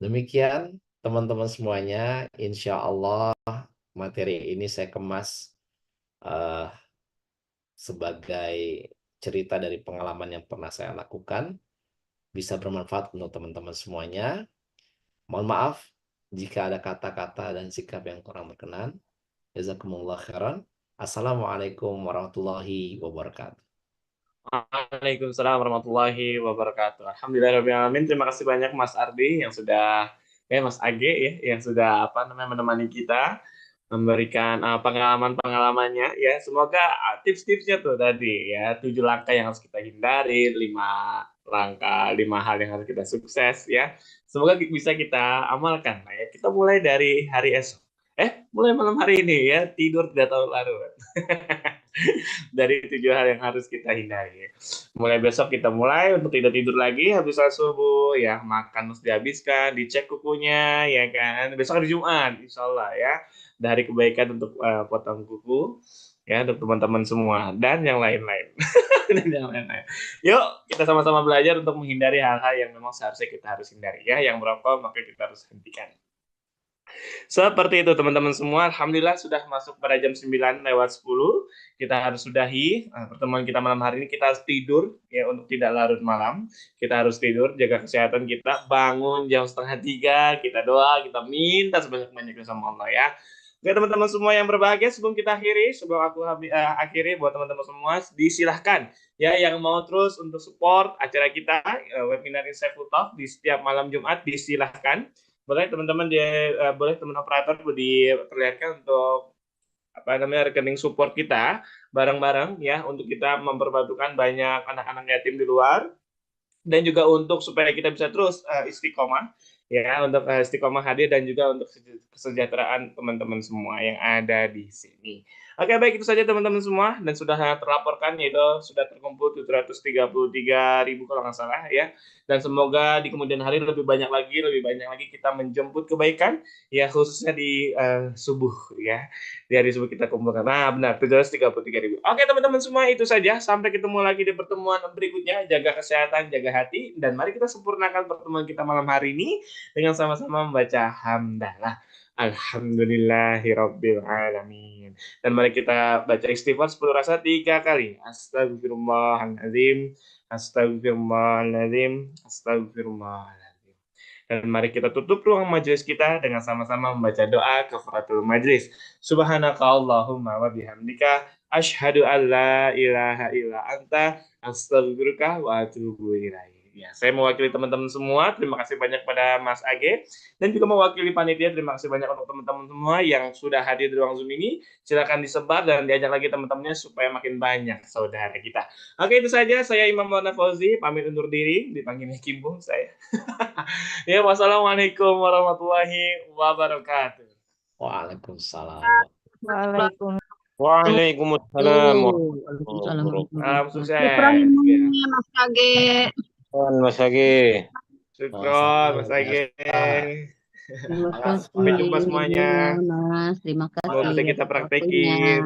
Demikian teman-teman semuanya, insya Allah materi ini saya kemas uh, sebagai cerita dari pengalaman yang pernah saya lakukan, bisa bermanfaat untuk teman-teman semuanya. Mohon maaf jika ada kata-kata dan sikap yang kurang berkenan. Jazakumullah khairan. Assalamualaikum warahmatullahi wabarakatuh. Waalaikumsalam warahmatullahi wabarakatuh. Alhamdulillahirrahmanirrahim. Terima kasih banyak Mas Ardi yang sudah, Mas Age ya, yang sudah menemani kita, memberikan pengalaman-pengalamannya ya. Semoga tips-tipsnya tuh tadi ya, 7 langkah yang harus kita hindari, 5 langkah, 5 hal yang harus kita sukses ya. Semoga bisa kita amalkan. Nah, ya, kita mulai dari hari esok. Mulai malam hari ini ya, tidur tidak terlalu larut. Dari 7 hal yang harus kita hindari. Mulai besok kita mulai untuk tidak tidur lagi habis sholat subuh, ya makan mesti dihabiskan, dicek kukunya, ya kan. Besok hari Jumat, insya Allah ya. Dari kebaikan untuk potong kuku, ya untuk teman-teman semua dan yang lain-lain. Dan yang lain-lain. Yuk kita sama-sama belajar untuk menghindari hal-hal yang memang seharusnya kita harus hindari ya. Yang merokok maka kita harus hentikan. Seperti itu teman-teman semua. Alhamdulillah sudah masuk pada jam 9:10. Kita harus sudahi pertemuan kita malam hari ini. Kita harus tidur ya untuk tidak larut malam. Kita harus tidur, jaga kesehatan kita. Bangun jam 2:30. Kita doa, kita minta sebanyak-banyaknya sama Allah ya. Oke teman-teman semua yang berbahagia, sebelum kita akhiri, sebelum aku akhiri buat teman-teman semua, disilahkan ya yang mau terus untuk support acara kita webinar Insightful Talk di setiap malam Jumat, disilahkan. Boleh teman-teman boleh teman operator diperlihatkan untuk rekening support kita bareng-bareng ya untuk kita memperbantukan banyak anak-anak yatim di luar dan juga untuk supaya kita bisa terus istiqomah ya untuk istiqomah hadir dan juga untuk kesejahteraan teman-teman semua yang ada di sini. Oke, baik itu saja teman-teman semua dan sudah terlaporkan yaitu sudah terkumpul 733.000 kalau nggak salah ya. Dan semoga di kemudian hari lebih banyak lagi kita menjemput kebaikan ya khususnya di subuh ya. Di hari subuh kita kumpulkan. Nah, benar 733.000. Oke, teman-teman semua itu saja. Sampai ketemu lagi di pertemuan berikutnya. Jaga kesehatan, jaga hati dan mari kita sempurnakan pertemuan kita malam hari ini dengan sama-sama membaca hamdalah. Alhamdulillahirabbil alamin. Dan mari kita baca istighfar 10 rasa 3 kali. Astagfirullahaladzim, astagfirullahaladzim, astagfirullahaladzim. Dan mari kita tutup ruang majelis kita dengan sama-sama membaca doa kafaratul majelis. Subhanaka Allahumma wa bihamdika asyhadu an la ilaha illa anta astaghfiruka wa atubu ilaik. Ya, saya mewakili teman-teman semua. Terima kasih banyak pada Mas Age dan juga mewakili panitia. Terima kasih banyak untuk teman-teman semua yang sudah hadir di ruang Zoom ini. Silakan disebar dan diajak lagi teman-temannya supaya makin banyak saudara kita. Oke, itu saja. Saya Imam Maulana Fauzi, pamit undur diri. Dipanggilnya Kimbung saya. Ya, wassalamualaikum warahmatullahi wabarakatuh. Waalaikumsalam. Waalaikumsalam. Waalaikumsalam Waalaikumsalam. Salam sukses. Syukran Ya. Mas Age. warahmatullahi Mas Agi. Syukron, Mas Age. Terima kasih. Sampai jumpa semuanya. Mas, terima Semoga kasih bisa kita atas waktunya. praktekin.